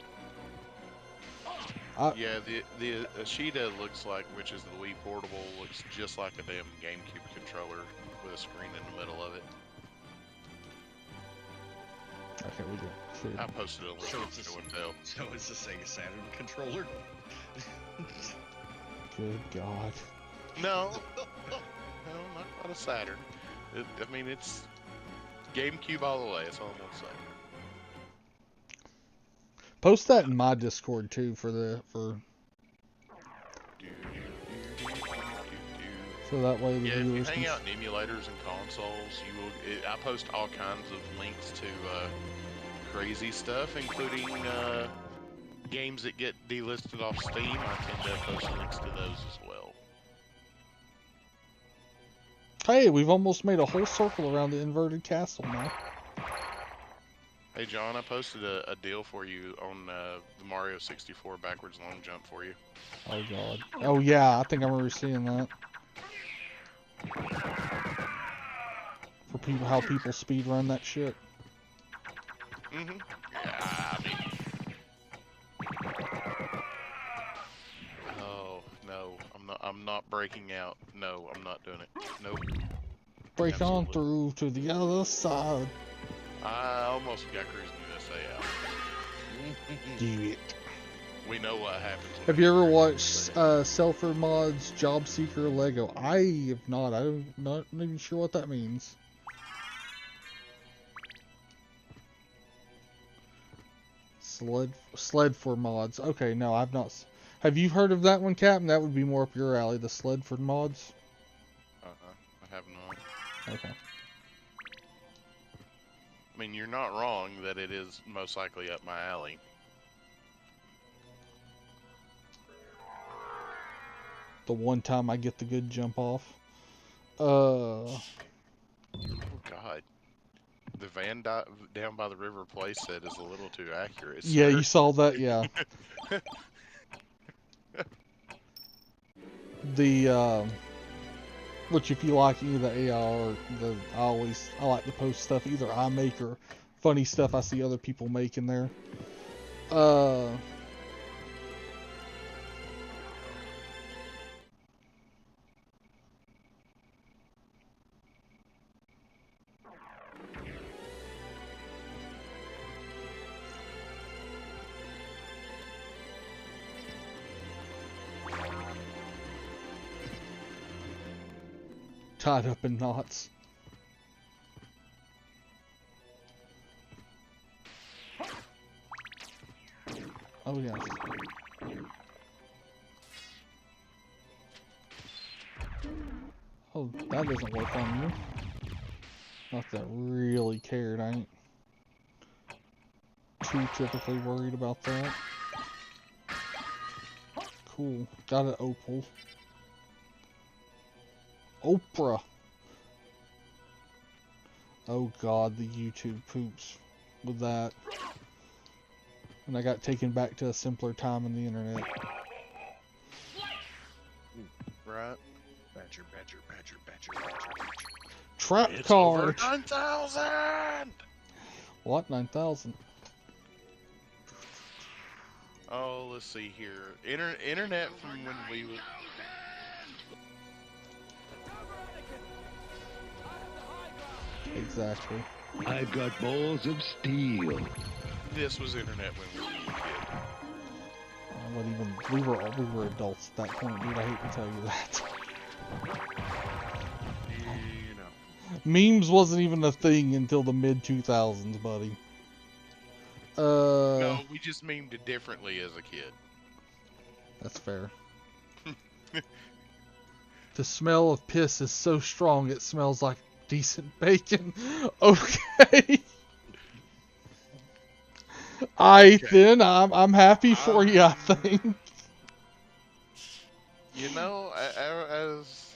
Yeah, the Ashita looks like, which is the Wii portable, looks just like a damn GameCube controller with a screen in the middle of it. Okay, we do. I posted a link So on it's Show and Tell. So it's the Sega Saturn controller. Good God. No, not a Saturn. It's GameCube all the way. That's all I'm gonna say. Post that in my Discord too for so that way the Yeah, if you viewers hang can. out in emulators and consoles, I post all kinds of links to crazy stuff, including games that get delisted off Steam. I tend to post links to those as well. Hey, we've almost made a whole circle around the inverted castle now. Hey John, I posted a deal for you on the Mario 64 backwards long jump for you. Oh God. Oh yeah, I think I remember seeing that. For people, how people speed run that shit. Mm-hmm. Yeah, oh no, I'm not breaking out. No, I'm not doing it. Nope. Break Absolutely. on through to the other side. I almost got Cruising USA out. Do it. We know what happens. Have you ever watched Selfer Mod's Job Seeker Lego? I have not. I'm not even sure what that means. Sled for mods. Okay, no, I've not. Have you heard of that one, Captain? That would be more up your alley. The sled for mods. I have not. Okay. I mean, you're not wrong that it is most likely up my alley. The one time I get the good jump off. Oh God. The van down by the river playset is a little too accurate. Yeah, sir. you saw that. Yeah. The which if you like any of the AR, I like to post stuff either I make or funny stuff I see other people making there. Tied up in knots. Oh yeah. Oh, that doesn't work on you. Not that I really cared. I ain't too typically worried about that. Cool. Got an opal. Oprah. Oh god, the YouTube poops with that. And I got taken back to a simpler time in the internet. Right. Badger. Trap It's card! over 9,000! What? 9,000? Oh, let's see here. Internet from when we was... Exactly. I've got balls of steel. This was internet when we were a kid. What even? We were adults at that point, dude. I hate to tell you that. You know. Memes wasn't even a thing until the mid 2000s, buddy. No, we just memed it differently as a kid. That's fair. The smell of piss is so strong it smells like decent bacon. Okay. Then I'm happy for you, I think. You know, as...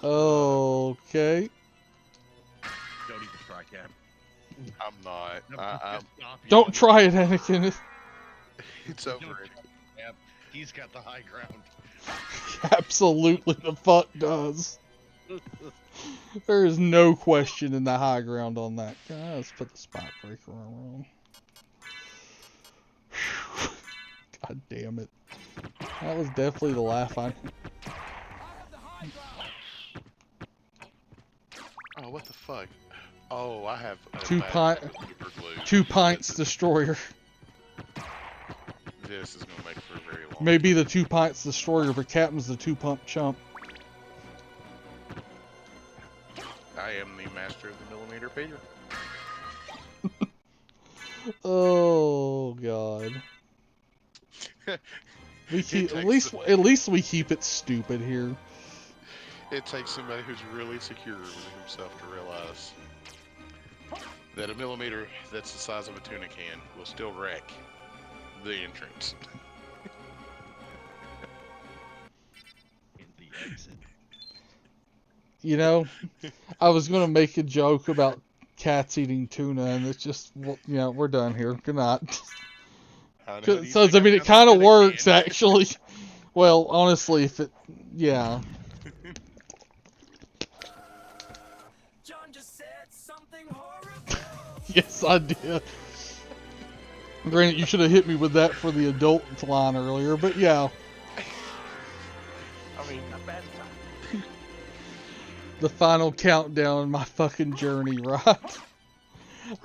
Okay. Don't even try, Cap. I'm not. Don't try it, Anakin. It's over. Cap. He's got the high ground. Absolutely the fuck does. There is no question in the high ground on that. Let's put the spot breaker on. God damn it. That was definitely the laugh I... Oh, what the fuck? Oh, I have a Two bad super glue. 2 pints destroyer. This is gonna make for a very long. Maybe the 2 pints destroyer, but Captain's the 2 pump chump. I am the master of the millimeter Peter. Oh god. We keep at least we keep it stupid here. It takes somebody who's really secure with himself to realize that a millimeter that's the size of a tuna can will still wreck the entrance. In the exit. You know, I was gonna make a joke about cats eating tuna, and it's just, well, you know, we're done here. Good night. So I mean, it kind of works actually. Well, honestly, if it, yeah. John just said something horrible. Yes, I did. Granted, you should have hit me with that for the adult line earlier, but yeah. I mean, Not bad. The final countdown in my fucking journey, right?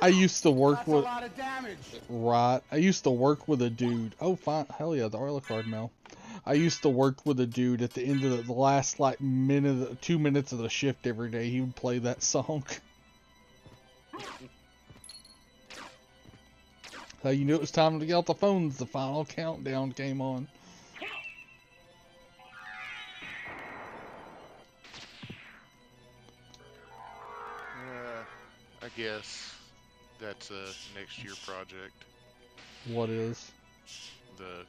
I used to work with... That's a lot of damage. Right. I used to work with a dude. Oh, fine. Hell yeah, the oil card now. I used to work with a dude at the end of the last, like, 2 minutes of the shift every day. He would play that song. How you knew it was time to get out the phones? The final countdown came on. I guess that's a next year project. What is? The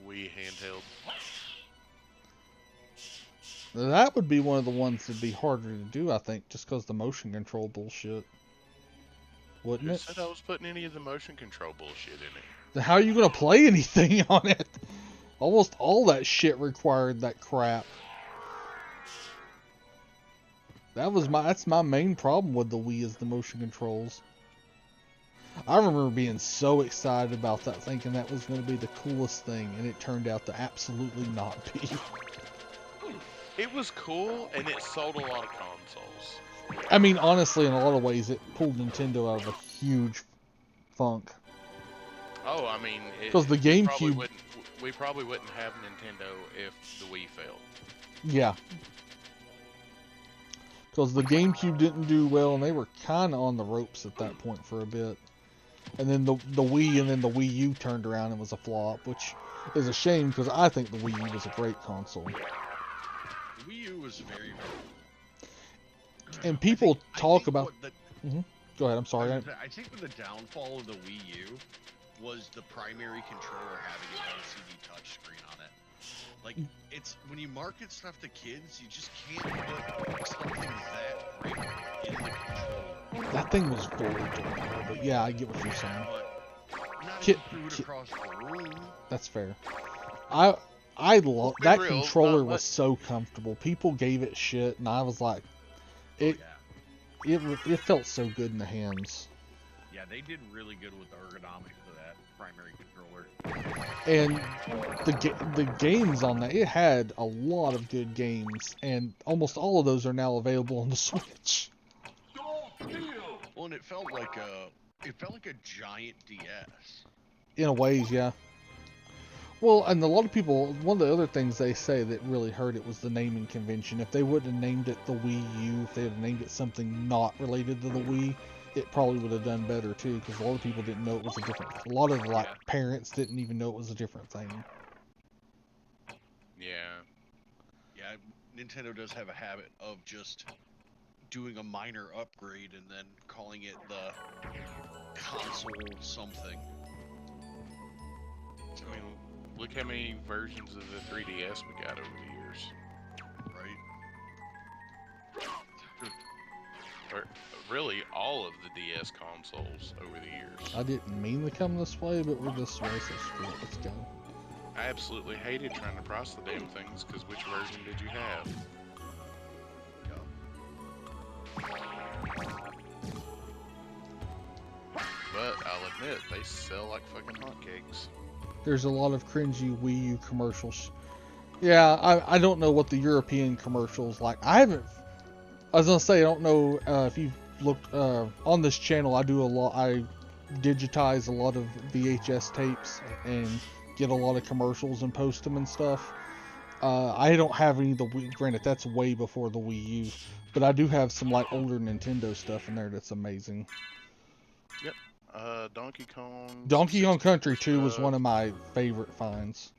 Wii handheld. That would be one of the ones that'd be harder to do, I think, just because the motion control bullshit. Wouldn't Who it? said I was putting any of the motion control bullshit in it? Then how are you gonna play anything on it? Almost all that shit required that crap. That's my main problem with the Wii is the motion controls. I remember being so excited about that, thinking that was going to be the coolest thing, and it turned out to absolutely not be. It was cool, and it sold a lot of consoles. I mean, honestly, in a lot of ways, it pulled Nintendo out of a huge funk. Oh, I mean, because the GameCube, we probably wouldn't have Nintendo if the Wii failed. Yeah. Because the GameCube didn't do well, and they were kind of on the ropes at that point for a bit. And then the Wii and then the Wii U turned around and was a flop, which is a shame because I think the Wii U was a great console. The Wii U was very, And people talk think about... what the, Go ahead, I'm sorry. I think the downfall of the Wii U was the primary controller having an LCD touchscreen on it. Like, it's when you market stuff to kids, you just can't put something that great in the controller. That thing was very durable, but yeah, I get what you're saying. But not Kid, even threw it across the room. That's fair. I love that real, controller not was so comfortable. People gave it shit, and I was like, it felt so good in the hands. Yeah, they did really good with the ergonomics of that primary controller. And the games on that, it had a lot of good games, and almost all of those are now available on the Switch. Well, and it felt like a giant DS. In a ways, yeah. Well, and a lot of people, one of the other things they say that really hurt it was the naming convention. If they wouldn't have named it the Wii U, if they had named it something not related to the Wii, it probably would have done better too, because a lot of people didn't know it was a different... A lot of, like, parents didn't even know it was a different thing. Yeah. Yeah, Nintendo does have a habit of just doing a minor upgrade and then calling it the console something. I mean, look how many versions of the 3DS we got over the years. Right? Or really, all of the DS consoles over the years. I didn't mean to come this way, but we're this way, so screw it, let's go. I absolutely hated trying to process the damn things, because which version did you have? But I'll admit, they sell like fucking hotcakes. There's a lot of cringy Wii U commercials. Yeah, I don't know what the European commercials like. I was gonna say, I don't know if you've looked on this channel. I digitize a lot of VHS tapes and get a lot of commercials and post them and stuff. I don't have any of the Wii. Granted, that's way before the Wii U, but I do have some like older Nintendo stuff in there that's amazing. Yep. Donkey Kong. Donkey Kong Country 2 was one of my favorite finds.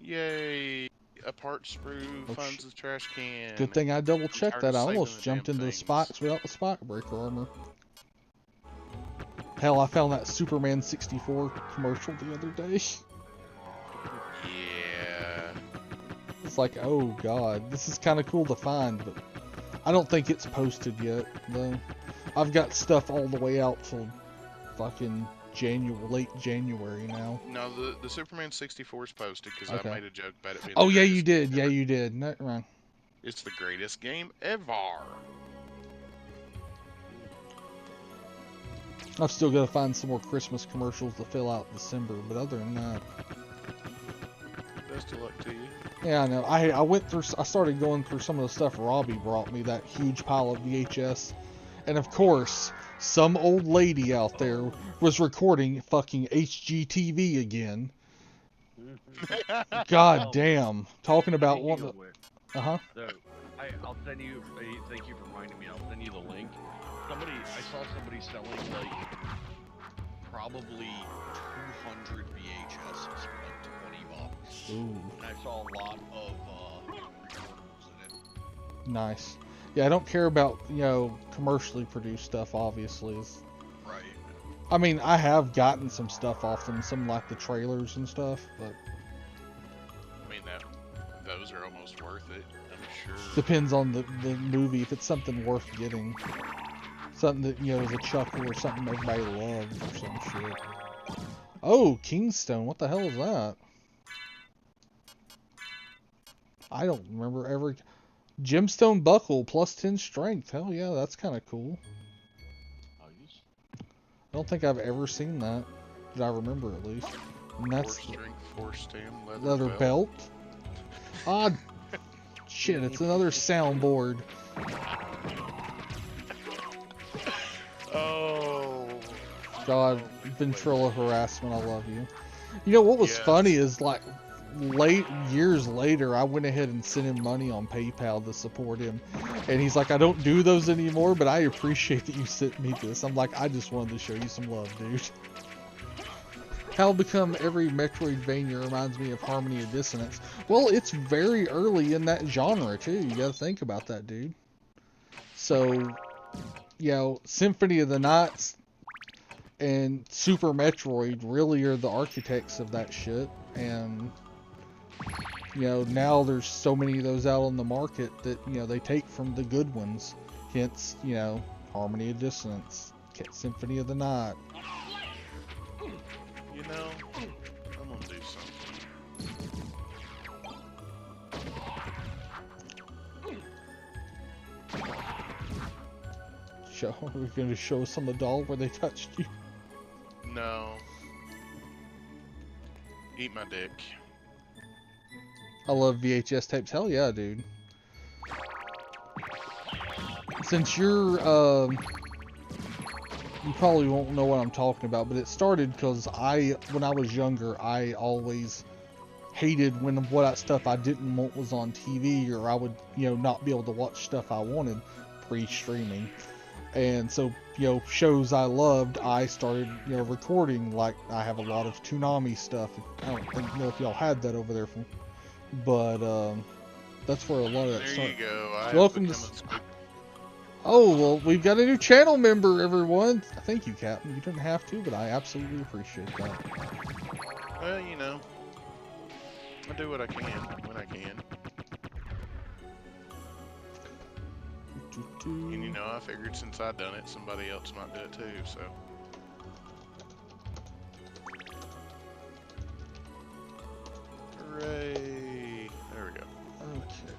Yay! A part sprue finds the trash can. Good thing I double checked that. I almost jumped into the things. spikes without the spike breaker armor. Hell, I found that Superman 64 commercial the other day. Yeah. It's like, oh god, this is kind of cool to find, but I don't think it's posted yet, though. I've got stuff all the way out till fucking late January now. No, the Superman 64 is posted because Okay. I made a joke about it being Oh the yeah, you greatest did. game Yeah, ever. you did. No, right. It's the greatest game ever. I've still got to find some more Christmas commercials to fill out December, but other than that, Best of luck to you. yeah, I know. I started going through some of the stuff Robbie brought me, that huge pile of VHS, and of course, some old lady out there was recording fucking HGTV again. God damn, talking about one. Speaking of which, So, I'll send you. Thank you for reminding me. I'll send you the link. I saw somebody selling like probably 200 VHSs for like $20. Ooh, And I saw a lot of recordables in it. nice. Yeah, I don't care about, you know, commercially produced stuff, obviously. Right. I mean, I have gotten some stuff off them, some like the trailers and stuff, but I mean, those are almost worth it, I'm sure. depends on the movie. If it's something worth getting, something that, you know, is a chuckle or something everybody loves or some shit. Oh, Kingstone, what the hell is that? I don't remember ever. Gemstone buckle, plus 10 strength. Hell yeah, that's kind of cool. Nice. I don't think I've ever seen that. That I remember, at least. And that's 4 strength, 4 stem, leather belt. Ah, shit, it's another soundboard. Oh. God, ventrilo harassment, I love you. You know what was Yes. funny is, like, years later, I went ahead and sent him money on PayPal to support him. And he's like, I don't do those anymore, but I appreciate that you sent me this. I'm like, I just wanted to show you some love, dude. How become every Metroidvania reminds me of Harmony of Dissonance. Well, it's very early in that genre, too. You gotta think about that, dude. So, you know, Symphony of the Nights and Super Metroid really are the architects of that shit. And, you know, now there's so many of those out on the market that, you know, they take from the good ones. Hence, you know, Harmony of Dissonance, Symphony of the Night. You know, I'm gonna do something. Are we going to show us on the doll where they touched you? No. Eat my dick. I love VHS tapes. Hell yeah, dude. Since you're, you probably won't know what I'm talking about, but it started because when I was younger, I always hated when what stuff I didn't want was on TV, or I would, you know, not be able to watch stuff I wanted pre-streaming. And so, you know, shows I loved, I started, you know, recording. Like, I have a lot of Toonami stuff. I don't know if y'all had that over there, but that's where a lot of that There started. you go. Welcome to. Oh, well, we've got a new channel member, everyone. Thank you, Captain. You didn't have to, but I absolutely appreciate that. Well, you know, I do what I can when I can. And you know, I figured since I'd done it, somebody else might do it too, so. Hooray! There we go. Okay.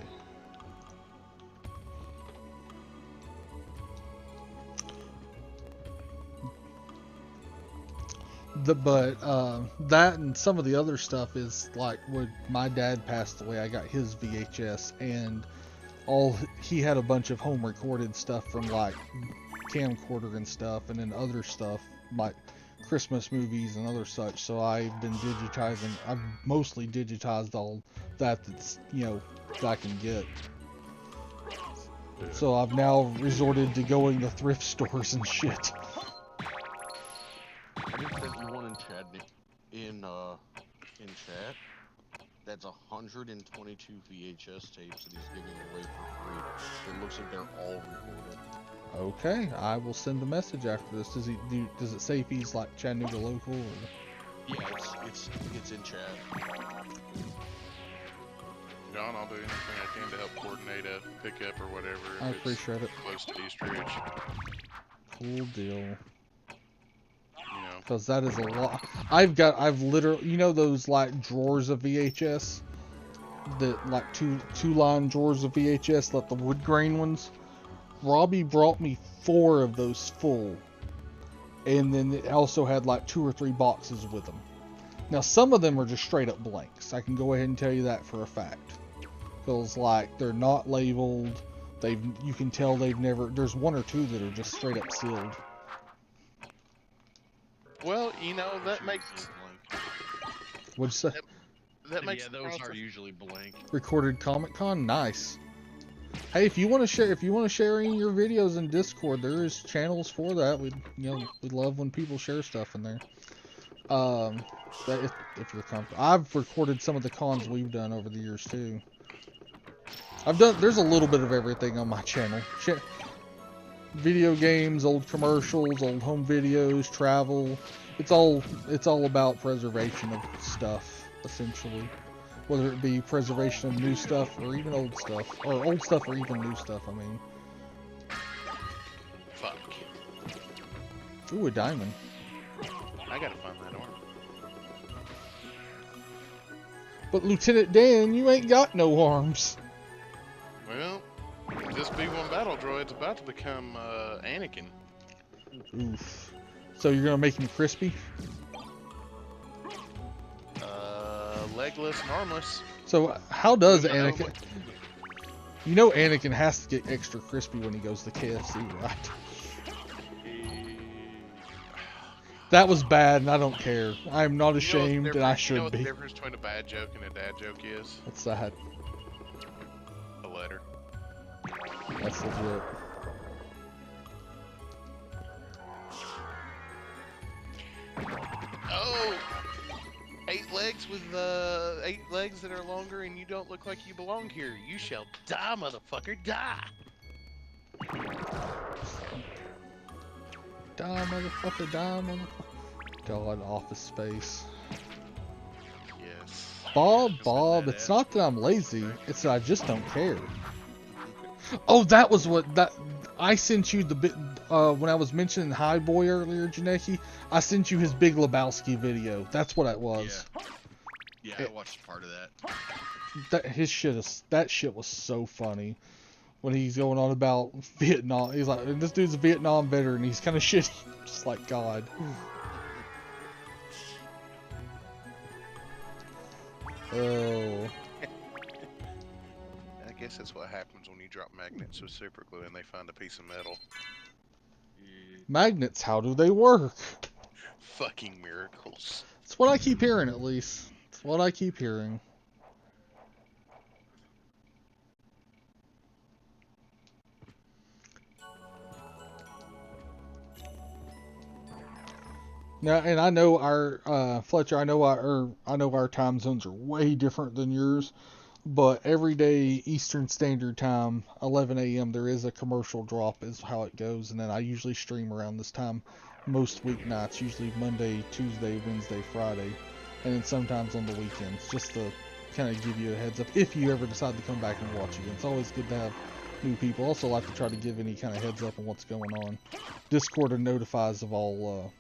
That and some of the other stuff is like when my dad passed away, I got his VHS, and he had a bunch of home recorded stuff from like camcorder and stuff, and then other stuff like Christmas movies and other such. So I've been digitizing. I've mostly digitized all that's, you know, that I can get. So I've now resorted to going to thrift stores and shit. I just sent you one in chat. In chat. That's 122 VHS tapes that he's giving away for free. It looks like they're all recorded. Okay, I will send a message after this. Does it say if he's like Chattanooga local? Or? Yeah, it's in chat. John, I'll do anything I can to help coordinate a pickup or whatever. If I it's appreciate it. close to Eastridge. Cool deal. You know. Because that is a lot. I've literally, you know those like drawers of VHS? That like two-line drawers of VHS, like the wood grain ones? Robbie brought me 4 of those full. And then it also had like 2 or 3 boxes with them. Now some of them are just straight up blanks. I can go ahead and tell you that for a fact. Because like they're not labeled. You can tell they've never. There's 1 or 2 that are just straight up sealed. Well, you know, that makes What'd you say? that makes yeah, those are usually blank. Recorded Comic Con? Nice. Hey, if you want to share any of your videos in Discord, there is channels for that. We love when people share stuff in there. But if you're comfortable, I've recorded some of the cons we've done over the years too. There's a little bit of everything on my channel. Video games, old commercials, old home videos, travel. It's all about preservation of stuff, essentially. Whether it be preservation of new stuff or even old stuff. Or old stuff or even new stuff, I mean. Fuck. Ooh, a diamond. I gotta find that arm. But Lieutenant Dan, you ain't got no arms. Well, this B1 battle droid's about to become Anakin. Oof. So you're gonna make him crispy? Legless and armless. So how does Anakin... You know Anakin has to get extra crispy when he goes to KFC, right? That was bad, and I don't care. I am not ashamed, and I should be. You know what be. the difference between a bad joke and a dad joke is? What's that? A letter. That's legit. Oh! 8 legs with 8 legs that are longer, and you don't look like you belong here. You shall die, motherfucker, die! Die, motherfucker, die, motherfucker. God, Office Space. Yes. Bob, it's not that I'm lazy, it's that I just don't care. Oh, that was what I sent you the bit when I was mentioning High Boy earlier, Janeki. I sent you his Big Lebowski video. That's what it was. Yeah, I watched part of that. That shit was so funny when he's going on about Vietnam. He's like, this dude's a Vietnam veteran. He's kind of shitty, just like God. Oh. I guess that's what happens when you drop magnets with super glue and they find a piece of metal. Magnets, how do they work? Fucking miracles. That's what I keep hearing, at least. That's what I keep hearing. Now, and I know our Fletcher. I know our time zones are way different than yours, but every day Eastern Standard Time, 11 a.m. there is a commercial drop, is how it goes, and then I usually stream around this time most weeknights, usually Monday, Tuesday, Wednesday, Friday, and then sometimes on the weekends, just to kind of give you a heads up if you ever decide to come back and watch again. It's always good to have new people. Also like to try to give any kind of heads up on what's going on. Discord notifies of all.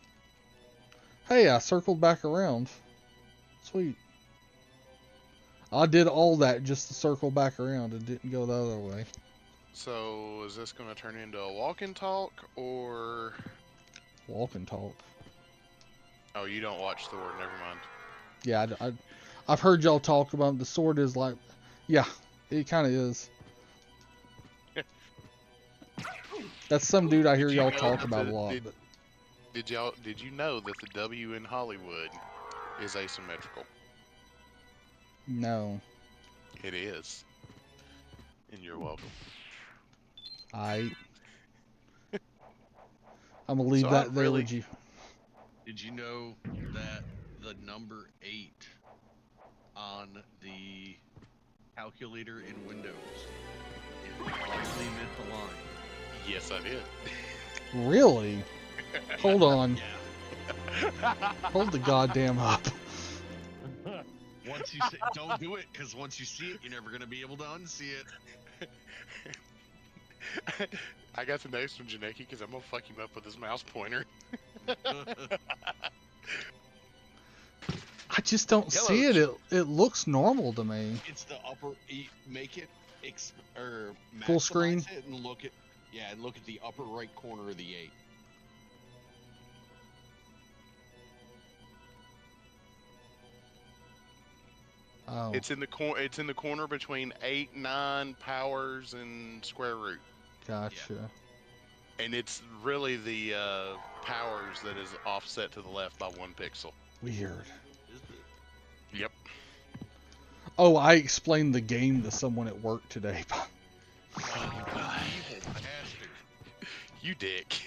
Hey, I circled back around. Sweet. I did all that just to circle back around and didn't go the other way. So, is this going to turn into a walk and talk, or... Walk and talk. Oh, you don't watch Thor, never mind. Yeah, I've heard y'all talk about the sword is like... Yeah, it kind of is. That's some dude I hear y'all talk about a lot. But... Did you know that the W in Hollywood is asymmetrical? No. It is. And you're welcome. I'm gonna leave that there with you. Did you know that the number 8 on the calculator in Windows is probably misaligned? Yes, I did. Really? Hold on. Yeah. Hold the goddamn up. Once you see, don't do it, because once you see it, you're never gonna be able to unsee it. I got the notes from Janeki because I'm gonna fuck him up with his mouse pointer. I just don't see it. It looks normal to me. It's the upper. Make it full screen. It and look at the upper right corner of the 8. Oh. It's in the corner between 8, 9, powers, and square root. Gotcha. Yeah. And it's really the powers that is offset to the left by 1 pixel. Weird. Yep. Oh, I explained the game to someone at work today. Evil bastard. You dick.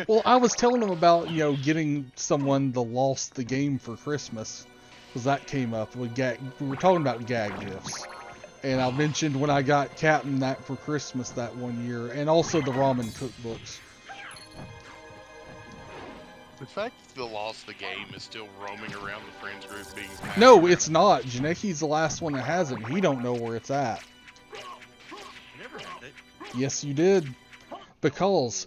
Well, I was telling them about, getting someone to lost the game for Christmas. Because that came up with we were talking about gag gifts. And I mentioned when I got Captain that for Christmas that one year. And also the ramen cookbooks. The fact that the lost the game is still roaming around the friends group being passed No, around. it's not. Janeki's the last one that has it. He don't know where it's at. I never had it. Yes, you did. Because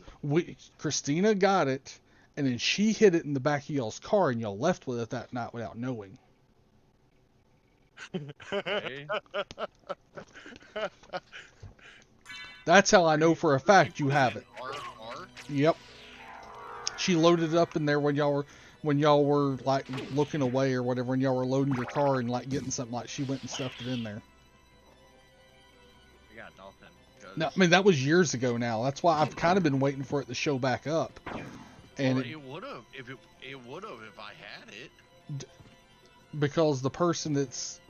Christina got it, and then she hid it in the back of y'all's car, and y'all left with it that night without knowing. Okay. That's how I know for a fact you have it. R. Yep. She loaded it up in there when y'all were like looking away or whatever, when y'all were loading your car and like getting something, like she went and stuffed it in there. I got nothing. 'cause- No, I mean that was years ago now. That's why I've kind of been waiting for it to show back up. And Well, it would have if I had it. because the person that's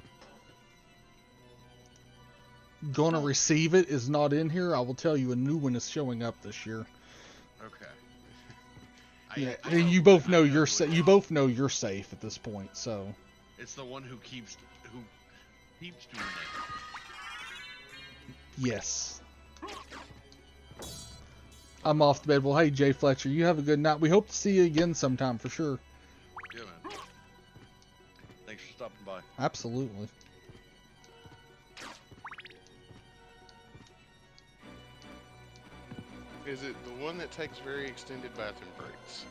gonna receive it is not in here, I will tell you a new one is showing up this year. Okay. Yeah, I and you both know you're you both know you're safe at this point. So It's the one who keeps doing it. yes, I'm off to bed. Well, hey Jay Fletcher, you have a good night. We hope to see you again sometime for sure. Yeah, man. Thanks for stopping by. Absolutely. Is it the one that takes very extended bathroom breaks?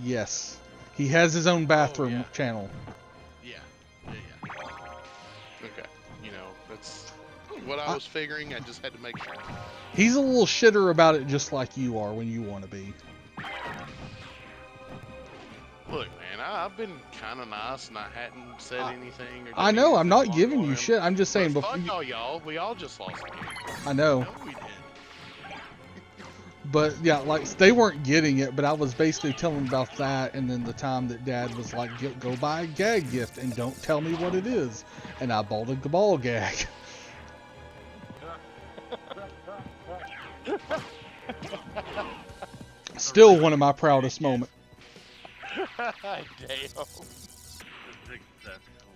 Yes, he has his own bathroom yeah. channel. Yeah. Okay. That's what I was figuring. I just had to make sure. He's a little shitter about it, just like you are when you want to be. Look, man, I've been kind of nice and I hadn't said anything. Or I done know. I'm anything not giving along you them. shit. I'm just saying. But Before fuck all y'all. We all just lost the game. I know. No, we did. But yeah, like they weren't getting it, but I was basically telling them about that, and then the time that Dad was like, "Go buy a gag gift and don't tell me what it is," and I bought a ball gag. Still one of my proudest moments. Damn. Successfully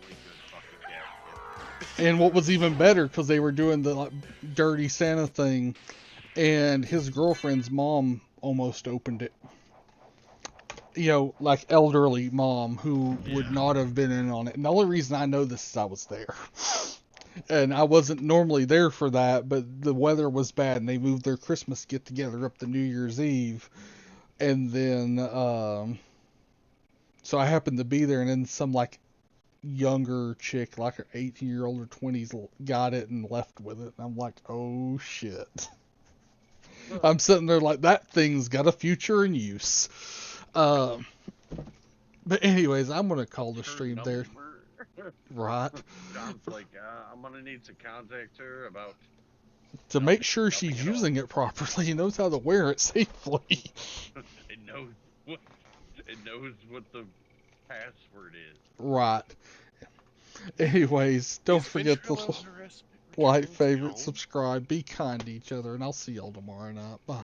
good fucking gag. And what was even better, because they were doing the like, dirty Santa thing, and his girlfriend's mom almost opened it. Like elderly mom who would not have been in on it. And the only reason I know this is I was there. And I wasn't normally there for that, but the weather was bad, and they moved their Christmas get-together up to New Year's Eve. And then, so I happened to be there, and then some, like, younger chick, like her 18-year-old or 20s, got it and left with it. And I'm like, oh, shit. I'm sitting there like, that thing's got a future in use. But anyways, I'm going to call the stream there. Right. John's like, I'm gonna need to contact her about. To make sure she's using it properly and knows how to wear it safely. It knows what the password is. Right. Anyways, don't forget to like, favorite, subscribe, be kind to each other, and I'll see y'all tomorrow night. Bye.